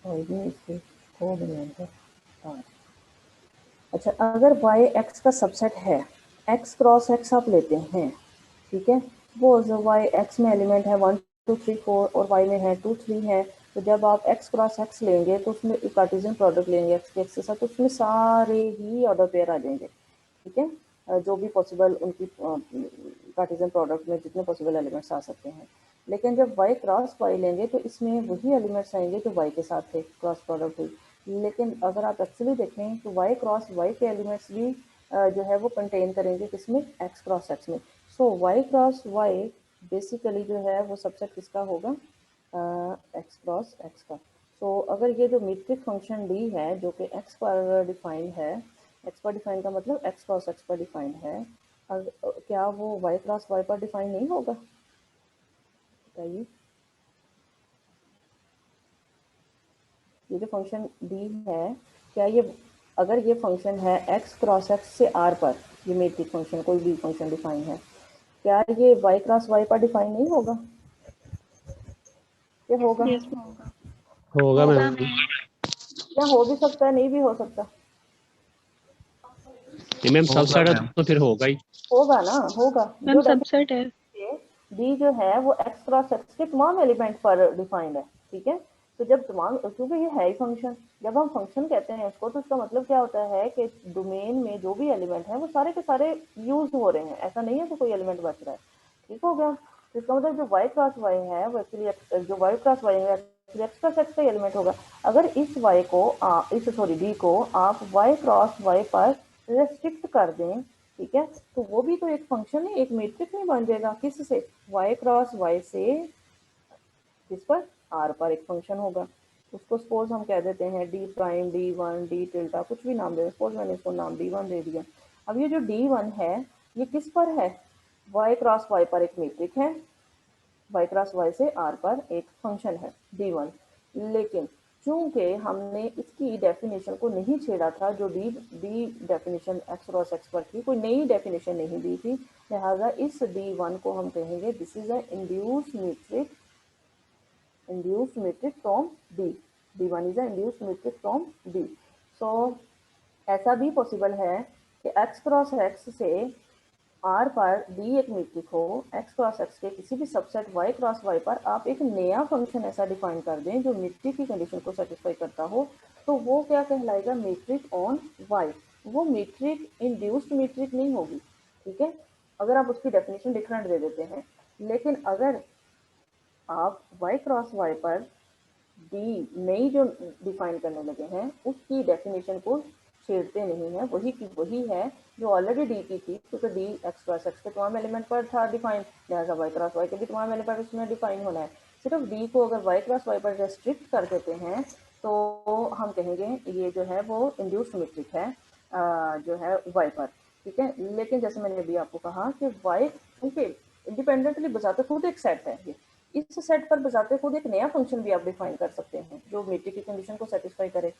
और ये इसके कोऑर्डिनेट है r। अच्छा, अगर y x का सबसेट है, x क्रॉस x आप लेते हैं, ठीक है, वो जो y x में एलिमेंट है 1 2 3 4 और y में है 2 3 है, तो जब आप x क्रॉस x लेंगे तो उसमें कार्टेशियन प्रोडक्ट लेंगे x के x के साथ, तो उसमें सारे ही ऑर्डर पेयर आ जाएंगे, ठीक है, जो भी पॉसिबल उनकी कार्टेशियन प्रोडक्ट में जितने पॉसिबल एलिमेंट्स आ सकते हैं। लेकिन जब y क्रॉस y लेंगे तो इसमें वही एलिमेंट्स आएंगे जो y के साथ थे, क्रॉस प्रोडक्ट हुई। लेकिन अगर आप एक्चुअली देखें तो y क्रॉस y के एलिमेंट्स भी जो है वो कंटेन करेंगे किसमें, x क्रॉस x में। सो y क्रॉस y बेसिकली जो है वो सबसेट किसका होगा, x क्रॉस x का। सो अगर ये जो मीट्रिक फंक्शन d है जो कि x पर डिफाइंड है, x पर डिफाइन का मतलब x क्रॉस x पर डिफाइंड है, क्या वो y क्रॉस y पर डिफाइन नहीं होगा, बताइए। ये जो फंक्शन d है, क्या ये अगर ये फंक्शन है x क्रॉस x से r पर, ये मीट्रिक फंक्शन कोई भी फंक्शन डिफाइन है, क्या ये y क्रॉस y पर डिफाइन नहीं होगा, ये होगा, Yes, ma'am. होगा मैम। क्या हो भी सकता है, नहीं भी हो सकता, ये मैम सबसेट है तो फिर होगा ही। होगा ना, होगा। मैम जो सबसेट है। डी जो है वो x क्रॉस x के तमाम एलिमेंट पर डिफाइंड है, ठीक है। तो जब तमाम, क्योंकि ये है ही फंक्शन, जब हम फंक्शन कहते हैं इसको तो इसका मतलब क्या होता है कि डोमेन में जो भी एलिमेंट है वो सारे के सारे यूज हो रहे हैं, ऐसा नहीं है कि कोई एलिमेंट बच रहा है, ठीक हो गया। तो इसका मतलब जो y क्रॉस y है वो एक्चुअली जो y क्रॉस y है x क्रॉस x का एलिमेंट होगा। अगर इस y को इस सॉरी d को आप y क्रॉस y पर रेस्ट्रिक्ट कर दें, ठीक है, तो वो भी तो एक फंक्शन है, एक मैट्रिक्स नहीं बन जाएगा, किससे, y क्रॉस y से किस पर, r पर एक फंक्शन होगा। उसको सपोज हम कह देते हैं d प्राइम d1 d टिल्टा, कुछ भी नाम दे, सपोज मैंने इसको नाम d1 दे दिया। अब ये जो d1 है ये किस पर है, y क्रॉस y पर एक मैट्रिक है, y क्रॉस y से r पर एक फंक्शन है d1। लेकिन चूंकि हमने इसकी डेफिनेशन को नहीं छेड़ा था, जो D definition x cross x पर थी, कोई नई डेफिनेशन नहीं दी थी, लिहाजा इस d1 को हम कहेंगे this is induced metric from d, d1 is induced metric from d। So ऐसा भी पॉसिबल है कि x क्रॉस x से r पर d एक मैट्रिक हो, x क्रॉस x के किसी भी सबसेट y क्रॉस y पर आप एक नया फंक्शन ऐसा डिफाइन कर दें जो मैट्रिक की कंडीशन को सेटिस्फाई करता हो, तो वो क्या कहलाएगा, मैट्रिक ऑन y। वो मैट्रिक इंड्यूस्ड मैट्रिक नहीं होगी, ठीक है, अगर आप उसकी डेफिनेशन डिफरेंट दे देते हैं। लेकिन अगर आप y क्रॉस y पर d नई जो डिफाइन करने लगे हैं उसकी डेफिनेशन को छेड़ते नहीं हैं, वही की वही है जो ऑलरेडी डी की थी, क्योंकि डी एक्स क्रॉस एक्स के तमाम एलिमेंट पर था डिफाइन, लिहाजा वाई क्रॉस वाई के भी तमाम एलिमेंट उसमें डिफाइन होना है। सिर्फ डी को अगर वाई क्रॉस वाई पर रेस्ट्रिक्ट कर देते हैं तो हम कहेंगे ये जो है वो इंड्यूस्ड मीट्रिक है जो है वाई पर, ठीक है। लेकिन जैसे मैंने अभी आपको कहा कि वाई क्योंकि इंडिपेंडेंटली बजाते खुद एक सेट है, ये इस सेट पर बजाते खुद एक नया फंक्शन भी आप डिफाइन कर सकते हैं जो मीट्रिक की कंडीशन को सेटिस्फाई करे,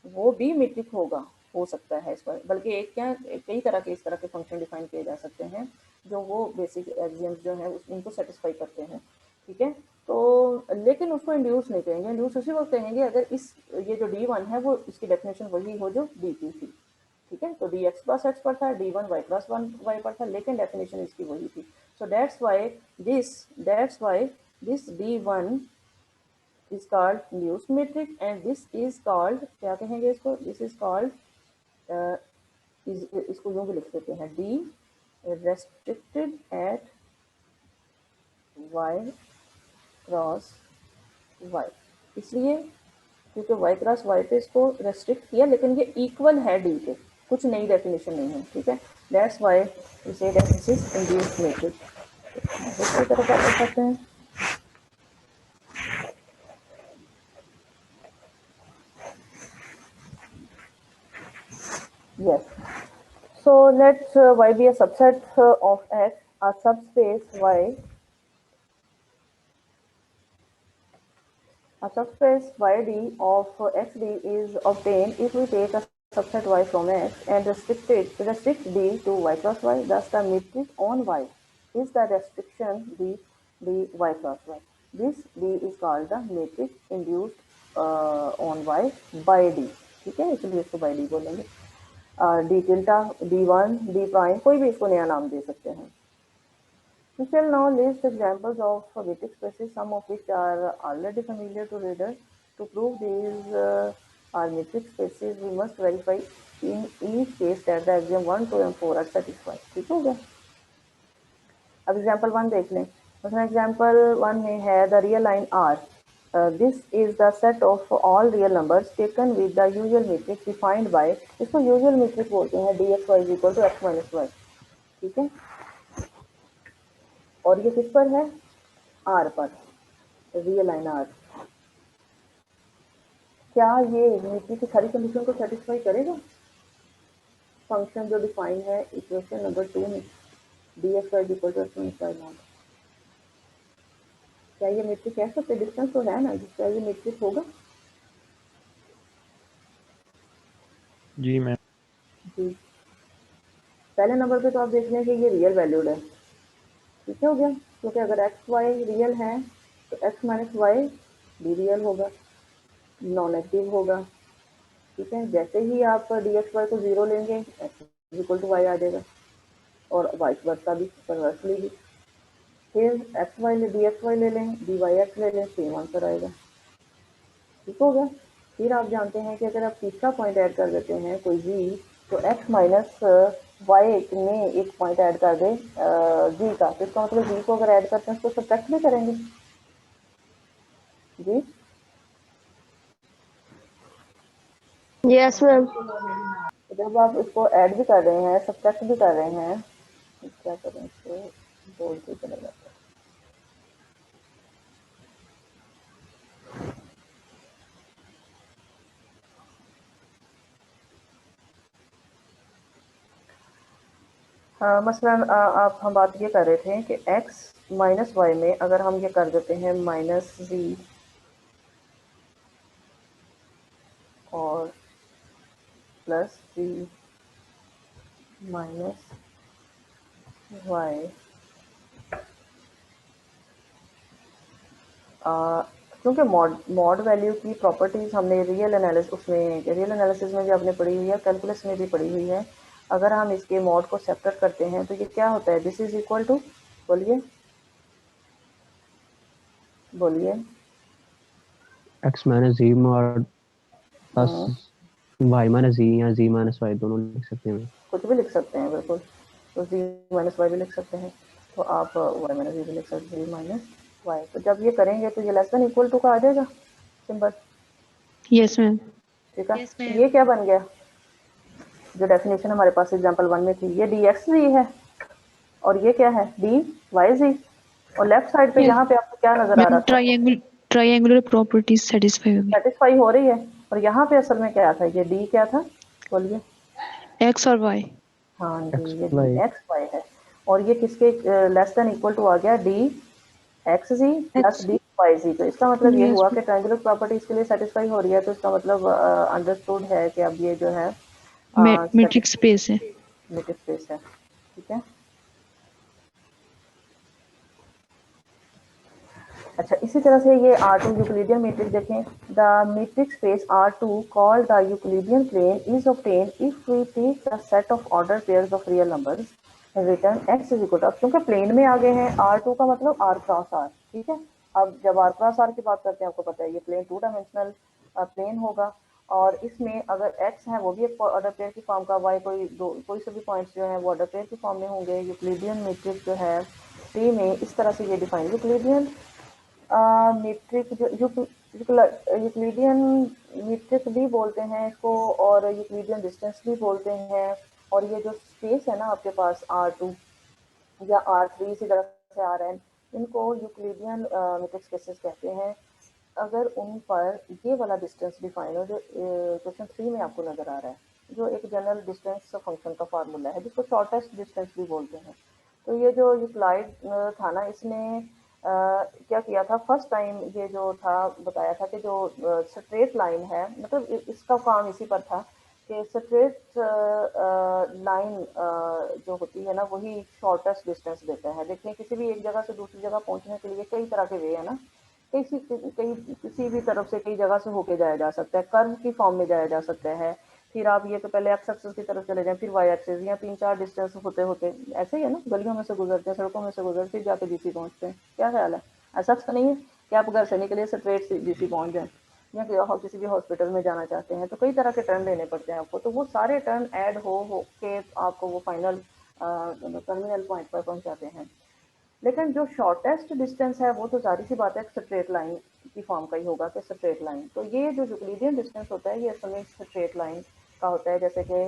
वो भी मीट्रिक होगा, हो सकता है इस पर, बल्कि एक क्या कई तरह के इस तरह के फंक्शन डिफाइन किए जा सकते हैं जो वो बेसिक एक्सियम्स जो है उनको सेटिस्फाई करते हैं, ठीक है। तो लेकिन उसको इंड्यूस नहीं कहेंगे, इंड्यूस उसी वक्त कहेंगे अगर इस ये जो D1 है वो इसकी डेफिनेशन वही हो जो D की थी, ठीक है। तो डी एक्स प्लस एक्स पर था, D1 Y plus one Y पर था, लेकिन डेफिनेशन इसकी वही थी। So that's why this D1 is called induced metric and this is called क्या कहेंगे इसको, this is called इसको यूं भी लिख देते हैं D restricted at y cross y, इसलिए क्योंकि y क्रॉस y पे इसको रेस्ट्रिक्ट किया, लेकिन ये इक्वल है D के, कुछ नई डेफिनेशन नहीं है, ठीक है। That's why we say that this is induced metric. दूसरी तरफ आप देख सकते हैं yes, so let y be a subset of x, a subspace y, a subspace yd of xd is obtained if we take a subset y from x and restrict d to y plus y. Thus the metric on y is the restriction d y plus y. This d is called the metric induced on y by d, ठीक है, इसलिए इसको by d बोलेंगे। D टिल्टा, D1, D prime, कोई भी इसको नया नाम दे सकते हैं। We shall now list examples of metric spaces, some of which are already familiar to readers. To prove these are metric spaces, we must verify in each case that the axiom 1, 2 and 4 are satisfied, ठीक हो गया। अब example 1 देख लें। उसमें example 1 में है the real line R. This is the set of all real numbers taken with the usual matrix defined by, इसको usual matrix बोलते हैं, dxy is equal to x minus y, ठीक है। और ये किस पर है, R पर, रियल लाइन R। क्या ये मेट्रिक की सारी कंडीशन को सेटिस्फाई करेगा? फंक्शन जो डिफाइन है इक्वेशन नंबर 2 में dxy is equal to x minus y not, क्या ये मेट्रिक कह सकते, डिस्टेंस तो है ना, जिसका ये मेट्रिक होगा? जी मैम। जी, पहले नंबर पे तो आप देख लें कि ये रियल वैल्यूड है, ठीक हो गया, क्योंकि अगर एक्स वाई रियल है तो एक्स माइनस वाई भी रियल होगा, नॉन नेगेटिव होगा, ठीक है। जैसे ही आप डी एक्स वाई को 0 लेंगे एक्स इक्वल टू वाई आ जाएगा, और वाइस वर्सा भी, कन्वर्सली भी। फिर एक्स वाई ले डी एक्स वाई ले लें, डी वाई एक्स ले लें, सेम आंसर आएगा, ठीक हो गया। फिर आप जानते हैं कि अगर आप तीसरा पॉइंट ऐड कर देते हैं कोई जी, तो एक्स माइनस वाई में एक पॉइंट ऐड कर दे जी का, तो इसका मतलब जी को अगर ऐड करते हैं उसको सब्ट्रैक्ट भी करेंगे जी। Yes ma'am. जब आप इसको ऐड भी कर रहे हैं, सब्ट्रैक्ट भी कर रहे हैं, क्या करें, इसको बोल के चले जाते हैं। मसलन आप हम बात ये कर रहे थे कि x माइनस वाई में अगर हम ये कर देते हैं माइनस जी और प्लस जी माइनस वाई, क्योंकि मॉड वैल्यू की प्रॉपर्टीज हमने रियल एनालिसिस में भी आपने पढ़ी हुई है, कैलकुलस में भी पढ़ी हुई है। अगर हम इसके मॉड को सेपरेट करते हैं तो ये क्या होता है, दिस इज इक्वल टू, बोलिए बोलिए, x माइनस जी मॉड प्लस y माइनस जी या z माइनस y दोनों लिख सकते हैं, कुछ भी लिख सकते हैं बिल्कुल, तो z माइनस वाई भी लिख सकते हैं, तो आप y माइनस जी भी लिख सकते हैं, z माइनस वाई। तो जब ये करेंगे तो ये लेस देन इक्वल टू का आ जाएगा, सिंपल। Yes, ma'am. ठीक है, Yes, ma'am. ये क्या बन गया, जो डेफिनेशन हमारे पास एग्जांपल 1 में थी, ये dxz है और ये क्या है dyz, और लेफ्ट साइड पे यहाँ पे आपको क्या नजर आ रहा था, ट्रायंगुलर प्रॉपर्टीज सेटिस्फाई होगी, सेटिस्फाई हो रही है। और यहाँ पे असल में क्या था, ये d क्या था बोलिए, x और y। हाँ जी, ये XY dxy है, और ये किसके लेस देन इक्वल टू आ गया, dxz प्लस dyz। तो इसका मतलब ये Yes, हुआ कि ट्रायंगुलर प्रॉपर्टी इसके लिए सेटिस्फाई हो रही है, तो इसका मतलब अंडरस्टूड है कि अब ये जो है मैट्रिक्स स्पेस है। मैट्रिक्स स्पेस है, ठीक है। अच्छा, इसी तरह से ये R2 यूक्लिडियन मैट्रिक्स देखें, the metric space R2 called the Euclidean plane is obtained if we take the set of order pairs of real numbers written x is equal to, क्योंकि प्लेन में आ गए हैं, R2 का मतलब R cross R, ठीक है। अब जब R क्रॉस R की बात करते हैं, आपको पता है ये प्लेन 2 डायमेंशनल प्लेन होगा, और इसमें अगर x है वो भी एक ऑर्डर पेयर की फॉर्म का, y कोई से भी पॉइंट्स जो है वो ऑर्डर पेयर की फॉर्म में होंगे। यूक्लिडियन मैट्रिक्स जो है टी में इस तरह से ये डिफाइन, यूक्लिडियन मीट्रिक जो यूक्लिडियन मीट्रिक भी बोलते हैं इसको, और यूक्लिडियन डिस्टेंस भी बोलते हैं। और ये जो स्पेस है ना आपके पास R2 या R3 इसी तरह से R n, इनको यूक्लिडियन मीट्रिक स्पेसेस कहते हैं अगर उन पर ये वाला डिस्टेंस डिफाइन हो जो क्वेश्चन 3 में आपको नजर आ रहा है, जो एक जनरल डिस्टेंस फंक्शन का फार्मूला है जिसको शॉर्टेस्ट डिस्टेंस भी बोलते हैं। तो ये जो यूक्लाइड था ना, इसने क्या किया था, फर्स्ट टाइम ये जो था बताया था कि जो स्ट्रेट लाइन है, मतलब इसका काम इसी पर था कि स्ट्रेट लाइन जो होती है ना वही शॉर्टेस्ट डिस्टेंस देता है। देखिए किसी भी एक जगह से दूसरी जगह पहुंचने के लिए कई तरह के वे है ना, किसी भी तरफ से कई जगह से होके जाया जा सकता है, कर्व की फॉर्म में जाया जा सकता है, फिर आप ये तो पहले एक्स एक्सिस की तरफ चले जाएं, फिर वाई एक्सिस, या 3-4 डिस्टेंस होते होते ऐसे ही है ना, गलियों में से गुजरते हैं, सड़कों में से गुजरते, फिर जाके डीसी पहुंचते हैं। क्या ख्याल है, ऐसा तो नहीं है कि आप घर से निकले स्ट्रेट से डीसी पहुंच जाए, या किसी भी हॉस्पिटल में जाना चाहते हैं तो कई तरह के टर्न लेने पड़ते हैं आपको, तो वो सारे टर्न ऐड हो के आपको वो फाइनल टर्मिनल पॉइंट पर पहुंचाते हैं। लेकिन जो शॉर्टेस्ट डिस्टेंस है वो तो जारी सी बात है स्ट्रेट लाइन की फॉर्म का ही होगा कि स्ट्रेट लाइन। तो ये जो यूक्लिडियन डिस्टेंस होता है ये असल में स्ट्रेट लाइन का होता है। जैसे कि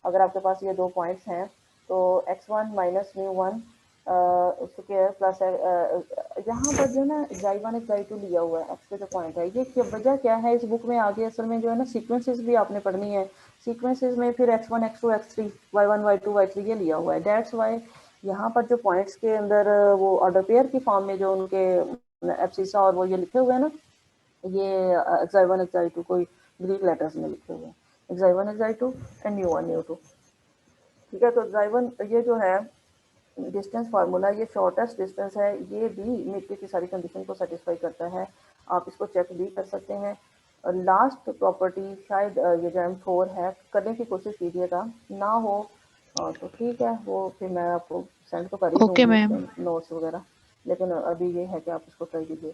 अगर आपके पास ये 2 पॉइंट्स हैं तो x1 माइनस μ1 स्क्वायर प्लस यहाँ पर जो ना y1 y2 लिया हुआ है, x के जो पॉइंट है, ये वजह क्या है, इस बुक में आगे असल में जो है ना सीक्वेंसेस भी आपने पढ़नी है, सीक्वेंसेस में फिर x1 x2 x3 y1 y2 y3 ये लिया हुआ है। दैट्स वाई यहाँ पर जो पॉइंट्स के अंदर वो ऑर्डर पेयर की फॉर्म में जो उनके एब्सिसा और वो ये लिखे हुए हैं ना, ये xi1 xi2 कोई ग्रीक लेटर्स में लिखे हुए हैं, xi1 xi2 एंड μ1 μ2, ठीक है। तो xi1 ये जो है डिस्टेंस फार्मूला, ये शॉर्टेस्ट डिस्टेंस है, ये भी मिट्टी की सारी कंडीशन को सेटिस्फाई करता है, आप इसको चेक भी कर सकते हैं। लास्ट प्रॉपर्टी शायद ये जो M4 है, करने की कोशिश कीजिएगा, ना हो तो ठीक है, वो फिर मैं आपको सेंड तो कर ही दूँगी नोट्स वगैरह, लेकिन अभी ये है कि आप इसको कर दीजिए।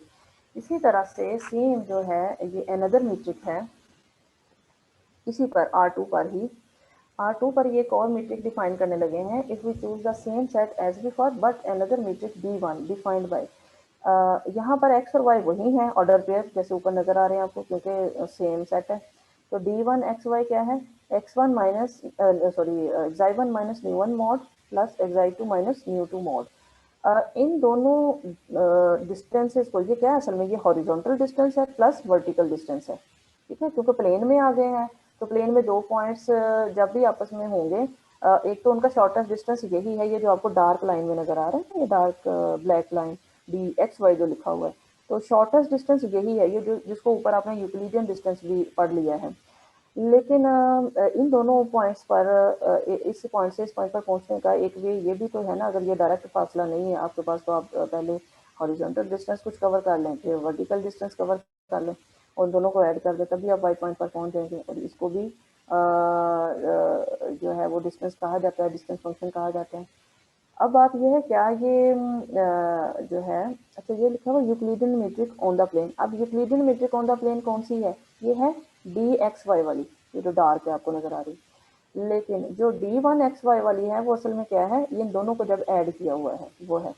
इसी तरह से सेम जो है ये अनदर मीट्रिक है, इसी पर R2 पर ही, R2 पर ये एक और मीट्रिक डिफाइन करने लगे हैं, if we choose the same set as before but another metric D1 defined by, यहाँ पर x और y वही हैं ऑर्डर पेयर जैसे ऊपर नजर आ रहे हैं आपको, क्योंकि सेम सेट है। तो D1 xy क्या है, x1 minus xi1 minus μ1 mod plus xi2 minus μ2 mod. इन दोनों डिस्टेंसेस को, ये क्या है असल में, ये हॉरिजॉन्टल डिस्टेंस है प्लस वर्टिकल डिस्टेंस है, ठीक है, क्योंकि प्लेन में आ गए हैं। तो प्लेन में 2 पॉइंट्स जब भी आपस में होंगे, एक तो उनका शॉर्टेस्ट डिस्टेंस यही है, ये जो आपको डार्क लाइन में नजर आ रहा है, ये डार्क ब्लैक लाइन dxy जो लिखा हुआ है, तो शॉर्टेस्ट डिस्टेंस यही है, ये जो जिसको ऊपर आपने यूक्लिडियन डिस्टेंस भी पढ़ लिया है। लेकिन इन दोनों पॉइंट्स पर इस पॉइंट से इस पॉइंट पर पहुंचने का एक वे ये भी तो है ना, अगर ये डायरेक्ट फासला नहीं है आपके पास तो आप पहले हॉरिजॉन्टल डिस्टेंस कुछ कवर कर लें, फिर वर्टिकल डिस्टेंस कवर कर लें और दोनों को ऐड कर दें, तभी आप वाई पॉइंट पर पहुंच जाएंगे। और इसको भी जो है वो डिस्टेंस कहा जाता है, डिस्टेंस फंक्शन कहा जाता है। अब बात ये है क्या, ये जो है, अच्छा ये लिखा हुआ Euclidean metric on the plane. अब Euclidean metric on the plane कौन सी है, ये है dxy वाली, ये जो डार्क है आपको नजर आ रही। लेकिन जो d1 xy वाली है वो असल में क्या है, इन दोनों को जब ऐड किया हुआ है वो है,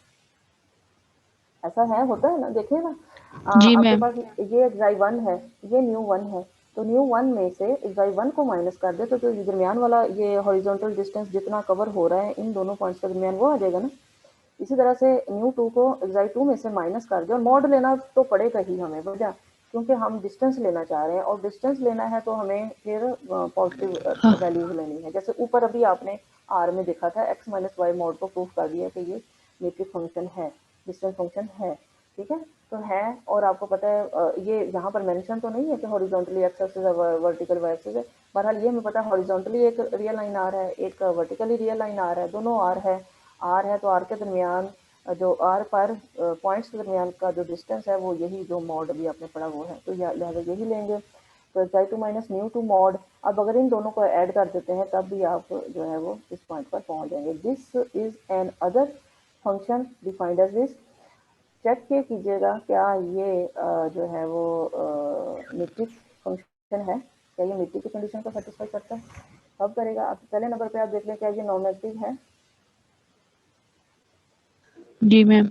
ऐसा है, होता है ना, देखिए ना, आपके पास ये xi1 है, ये μ1 है, तो न्यू वन में से एक्साई वन को माइनस कर दे तो जो दरमियान वाला ये हॉरिजॉन्टल डिस्टेंस जितना कवर हो रहा है इन दोनों पॉइंट्स के दरमियान वो आ जाएगा ना। इसी तरह से न्यू टू को एक्साई टू में से माइनस कर दे और मॉड लेना तो पड़ेगा ही हमें वजह, क्योंकि हम डिस्टेंस लेना चाह रहे हैं और डिस्टेंस लेना है तो हमें फिर पॉजिटिव हाँ वैल्यूज लेनी है। जैसे ऊपर अभी आपने आर में देखा था एक्स माइनस वाई मॉड को प्रूफ कर दिया कि ये मीट्रिक फंक्शन है, डिस्टेंस फंक्शन है, ठीक है। तो है और आपको पता है ये यहाँ पर मेंशन तो नहीं है कि हॉरिजॉन्टली एक्स एक्सिस है वर्टिकल वाई एक्सिस है। बहरहाल ये हमें पता है हॉरिजॉन्टली एक रियल लाइन आ रहा है, एक वर्टिकली रियल लाइन आ रहा है, दोनों आर है तो आर के दरमियान जो आर पर पॉइंट्स के दरमियान का जो डिस्टेंस है वो यही जो मॉड अभी आपने पढ़ा वो है, तो लिहाजा यही लेंगे। तो xi two minus nu two mod, अब अगर इन दोनों को ऐड कर देते हैं तब भी आप जो है वो इस पॉइंट पर पहुंच जाएंगे। This is another function defined as this. Check के कीजिएगा क्या ये जो है वो मीट्रिक फंक्शन है, क्या ये मीट्रिक की कंडीशन को सेटिस्फाई करता है। अब करेगा आप पहले नंबर पे आप देख लें क्या ये नॉन नेगेटिव है। जी मैम।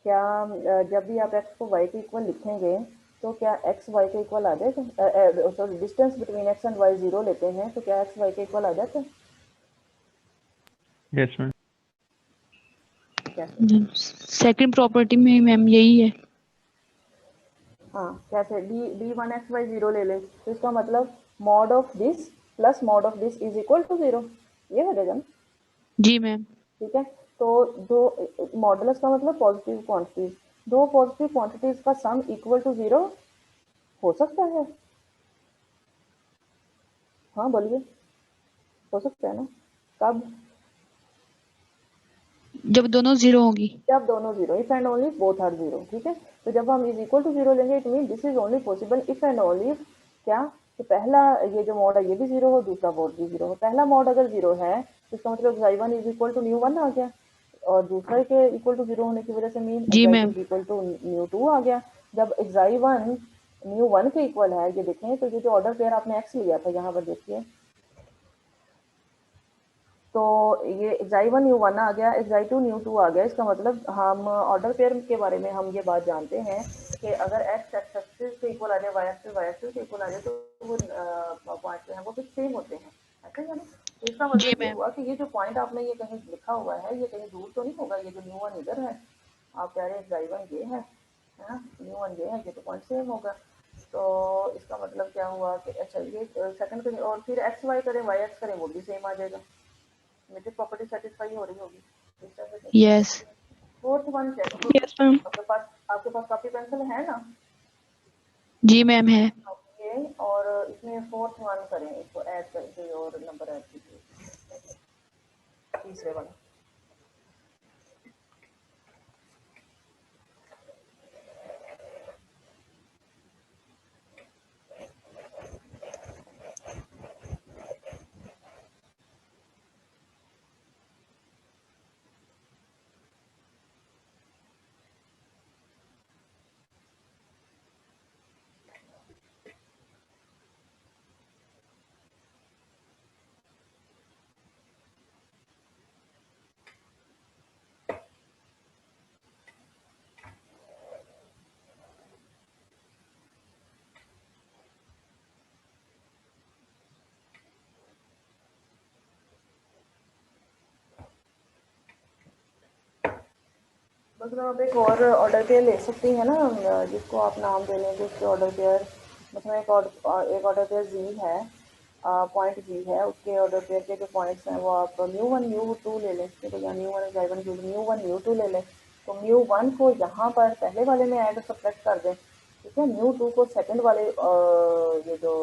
क्या जब भी आप x को y के इक्वल लिखेंगे तो क्या x y के इक्वल आ जाएगा, sorry distance between x and y 0 लेते हैं तो क्या x y के इक्वल आ जाता है। Yes ma'am. सेकंड प्रॉपर्टी में मैम यही है। हाँ कैसे d वन एक्स वाई 0 ले लें तो इसका मतलब mod of this plus mod of this is equal to 0, ये हो जाएगा ना। जी मैम। ठीक है, तो दो मॉडुलस का मतलब पॉजिटिव क्वांटिटीज, दो पॉजिटिव क्वांटिटीज का सम इक्वल टू 0 हो सकता है। हाँ बोलिए, हो सकता है ना। कब? जब दोनों जीरो होगी। जब दोनों zero, if and only both are zero. ठीक है, तो जब हम इज इक्वल टू 0 लेंगे it mean this is only possible if and only क्या कि पहला ये जो मॉड है ये भी 0 हो, दूसरा मॉड भी 0 हो। पहला मॉड अगर 0 है तो इसका मतलब xi1 is equal to nu 1 आ गया, और दूसरे के इक्वल टू 0 होने की वजह से मीन जी xi2 ma'am. Is equal to nu 2 आ गया। जब xi1 न्यू 1 के इक्वल है, ये देखें तो ये जो ऑर्डर पेयर आपने x लिया था यहाँ पर देखिए, तो ये xi1 न्यू 1 आ गया, xi2 न्यू 2 आ गया। इसका मतलब हम ऑर्डर पेयर के बारे में हम ये बात जानते हैं कि अगर x एक्सिस के इक्वल आ जाए, y एक्सिस के इक्वल आ जाए, तो वो पॉइंट जो है वो फिर सेम होते हैं, ऐसा है ना। तो इसका जी मतलब ये मैम। हुआ कि ये जो पॉइंट आपने ये कहीं लिखा हुआ है ये कहीं दूर तो नहीं होगा। ये जो न्यू 1 इधर है, आप कह रहे हैं xi1 ये है ना, न्यू 1 ये है, ये तो पॉइंट सेम होगा। तो इसका मतलब क्या हुआ कि अच्छा ये सेकंड करें और फिर एक्स वाई करें, वाई एक्स करें, वो भी सेम आ जाएगा, मीट्रिक प्रॉपर्टी सेटिस्फाई हो रही होगी। Yes. Fourth one check, yes ma'am. आपके पास कॉपी पेंसिल है ना। जी मैम है। ये और इसमें फोर्थ वन करें, इसको ऐड करके और नंबर ऐड कीजिए तीसरे वाला। मतलब आप एक और ऑर्डर पेयर ले सकती हैं ना, जिसको आप नाम दे लेंगे उसके ऑर्डर पेयर। मतलब एक ऑर्डर पेयर जी है, पॉइंट जी है, उसके ऑर्डर पेयर के जो पॉइंट्स हैं वो आप न्यू 1 न्यू 2 ले लें, तो या न्यू 1 xi1 न्यू 1 न्यू 2 ले लें। तो न्यू 1 को यहाँ पर पहले वाले में ऐड सब्ट्रैक्ट कर दें, ठीक है। न्यू 2 को सेकंड वाले ये जो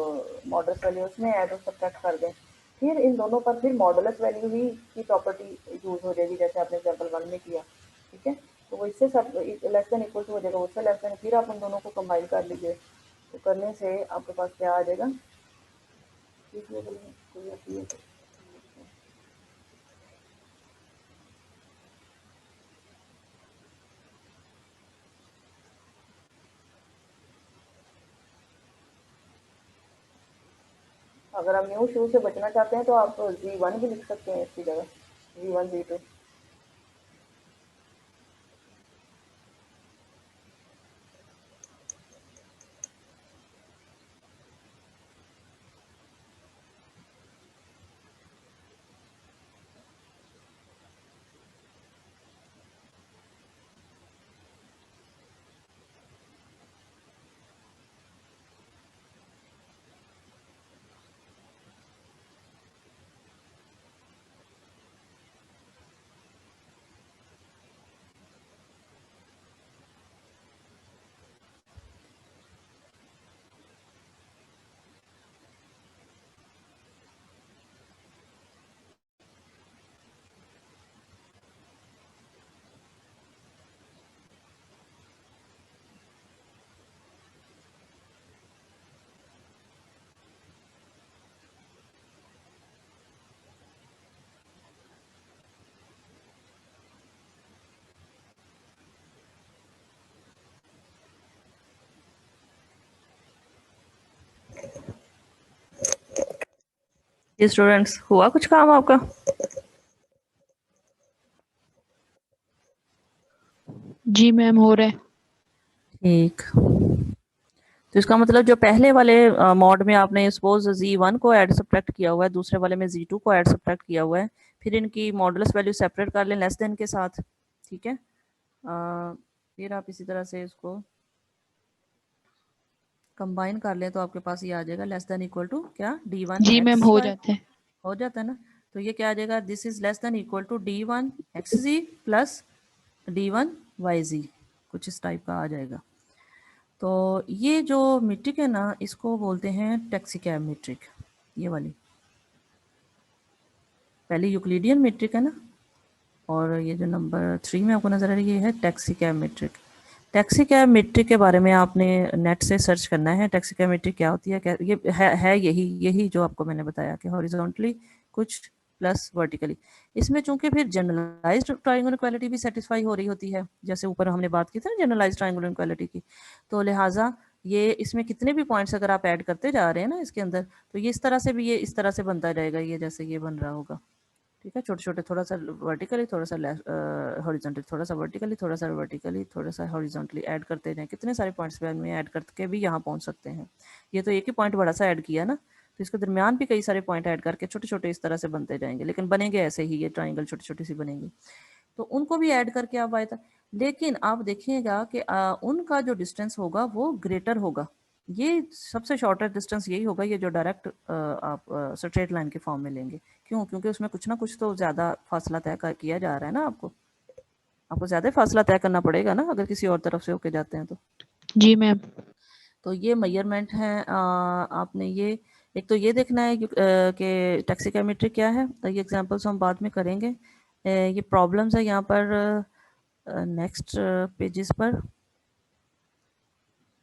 मॉडल्स वाले उसमें ऐड और सब्ट्रैक्ट कर दें। फिर इन दोनों पर फिर मॉडुलस वैल्यू ही की प्रॉपर्टी यूज हो जाएगी जैसे आपने एग्जाम्पल 1 में किया, ठीक है। तो वो इससे सब लेस देन इक्वल टू हो जाएगा, उससे लेस देन, फिर आप उन दोनों को कंबाइन कर लीजिए। तो करने से आपके पास क्या आ जाएगा, अगर आप न्यू शुरू से बचना चाहते हैं तो आप जी1 भी लिख सकते हैं इसकी जगह, जी1 जी2। ये स्टूडेंट्स हुआ कुछ काम आपका? जी मैम हो रहा है। ठीक, तो इसका मतलब जो पहले वाले मॉड में आपने सपोज Z1 को ऐड सब्ट्रैक्ट किया हुआ है, दूसरे वाले में Z2 को ऐड सब्ट्रैक्ट किया हुआ है, फिर इनकी मॉडुलस वैल्यू सेपरेट कर लें लेस देन के साथ, ठीक है। फिर आप इसी तरह से इसको कंबाइन कर लें तो आपके पास ये आ जाएगा लेस देन इक्वल टू क्या D1 जी मैम XY हो जाता है। हो जाता है ना। तो ये क्या आ जाएगा, this is less than equal to D1 XZ plus D1 YZ, कुछ इस टाइप का आ जाएगा। तो ये जो मीट्रिक है ना, इसको बोलते हैं टैक्सीकैब मीट्रिक, ये वाली पहली यूक्लिडियन मीट्रिक है ना, और ये जो नंबर 3 में आपको नजर आ रही है टैक्सीकैब मीट्रिक। टैक्सीकैब मीट्रिक के बारे में आपने नेट से सर्च करना है, टैक्सीकैब मीट्रिक क्या होती है, क्या ये है यही जो आपको मैंने बताया कि हॉरिजॉन्टली कुछ प्लस वर्टिकली। इसमें चूंकि फिर जनरलाइज्ड ट्रायंगुलर इक्वालिटी भी सेटिस्फाई हो रही होती है, जैसे ऊपर हमने बात की थी ना जनरलाइज्ड ट्रायंगुलर इक्वालिटी की, तो लिहाजा ये इसमें कितने भी पॉइंट्स अगर आप ऐड करते जा रहे हैं ना इसके अंदर, तो ये इस तरह से भी ये इस तरह से बनता जाएगा, ये जैसे ये बन रहा होगा, ठीक है, छोटे छोटे, थोड़ा सा वर्टिकली, थोड़ा सा हॉरिजॉन्टली, थोड़ा सा वर्टिकली, थोड़ा सा वर्टिकली, थोड़ा सा हॉरिजॉन्टली ऐड करते जाएं। कितने सारे पॉइंट्स में ऐड करके भी यहाँ पहुँच सकते हैं। ये तो एक ही पॉइंट बड़ा सा ऐड किया ना, तो इसके दरमियान भी कई सारे पॉइंट ऐड करके छोटे छोटे इस तरह से बनते जाएंगे, लेकिन बनेंगे ऐसे ही, ये ट्राइंगल छोटी छोटी सी बनेंगी, तो उनको भी ऐड करके आप आए था। लेकिन आप देखिएगा कि उनका जो डिस्टेंस होगा वो ग्रेटर होगा, ये सबसे शॉर्टर डिस्टेंस यही होगा, ये जो डायरेक्ट आप स्ट्रेट लाइन के फॉर्म में लेंगे। क्यों? क्योंकि उसमें कुछ ना कुछ तो ज़्यादा फासला तय किया जा रहा है ना, आपको ज़्यादा फासला तय करना पड़ेगा ना अगर किसी और तरफ से होके जाते हैं तो। जी मैम। तो ये मेजरमेंट है, आपने ये एक तो ये देखना है कि टैक्सीकैब मीट्रिक क्या है, तो ये एग्जांपल्स हम बाद में करेंगे। ये प्रॉब्लम्स है यहाँ पर नेक्स्ट पेजेस पर।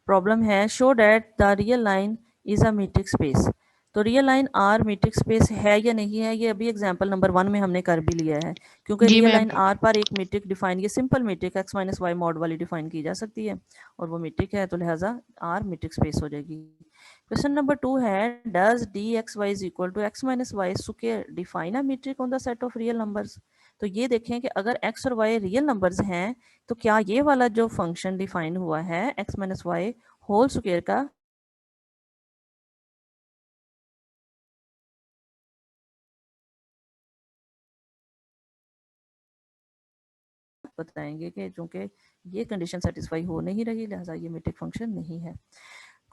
प्रॉब्लम है show that the real line is a metric space. तो real line R metric space है या नहीं है, ये अभी एग्जांपल नंबर 1 में हमने कर भी लिया है, क्योंकि जी रियल मैम। लाइन आर पर एक मीट्रिक डिफाइन, ये simple metric x minus y mod वाली डिफाइन की जा सकती है, और वो मीट्रिक है, तो लिहाजा आर मीट्रिक स्पेस हो जाएगी। क्वेश्चन नंबर 2 है does d x y is equal to x minus y square define a metric on the set of real numbers. तो ये देखें कि अगर x और y रियल नंबर्स हैं, तो क्या ये वाला जो फंक्शन डिफाइन हुआ है x minus y whole square का बताएंगे कि चूंकि ये कंडीशन सेटिस्फाई हो नहीं रही, लिहाजा ये मीट्रिक फंक्शन नहीं है।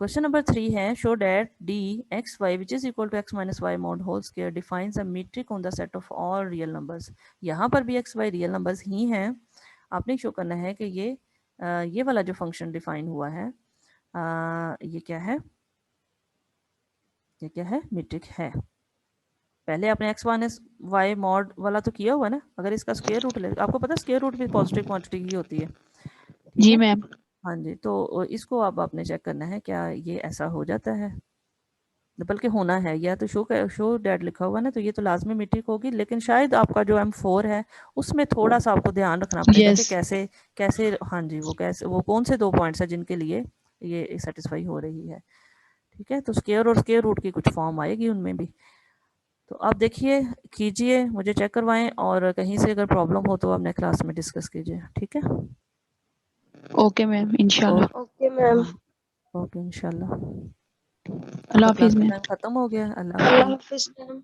क्वेश्चन नंबर 3 है show that d x y which is equal to x minus y mod whole square defines a metric on the set of all real numbers. यहाँ पर भी एक्स वाई रियल नंबर्स ही हैं, आपने show करना है कि ये वाला जो फंक्शन डिफाइन हुआ है ये क्या है, ये क्या है, मीट्रिक है। पहले आपने एक्स माइनस वाई मॉड वाला तो किया हुआ है ना, अगर इसका स्क्वायर रूट ले, आपको पता है स्क्वायर रूट भी पॉजिटिव क्वांटिटी ही होती है, ठीक जी है। मैम। हाँ जी, तो इसको अब आपने चेक करना है क्या ये ऐसा हो जाता है, बल्कि होना है, या तो शो डैट लिखा हुआ ना, तो ये तो लाजमी मीट्रिक होगी, लेकिन शायद आपका जो M4 है उसमें थोड़ा सा आपको ध्यान रखना पड़ेगा कि यस। कैसे कैसे, हाँ जी, वो कौन से 2 पॉइंट्स है जिनके लिए ये सेटिस्फाई हो रही है, ठीक है। तो स्क्वायर और स्क्वायर रूट की कुछ फॉर्म आएगी उनमें भी। तो आप देखिए, कीजिए, मुझे चेक करवाएं, और कहीं से अगर प्रॉब्लम हो तो आप नेक्स्ट क्लास में डिस्कस कीजिए, ठीक है। ओके मैम इंशाल्लाह। Okay ma'am. ओके इंशाल्लाह। अल्लाह आपका क्लास हाफिज का मैम। टाइम खत्म हो गया, अल्लाह अल्लाह हाफिज। हाफिज मैम।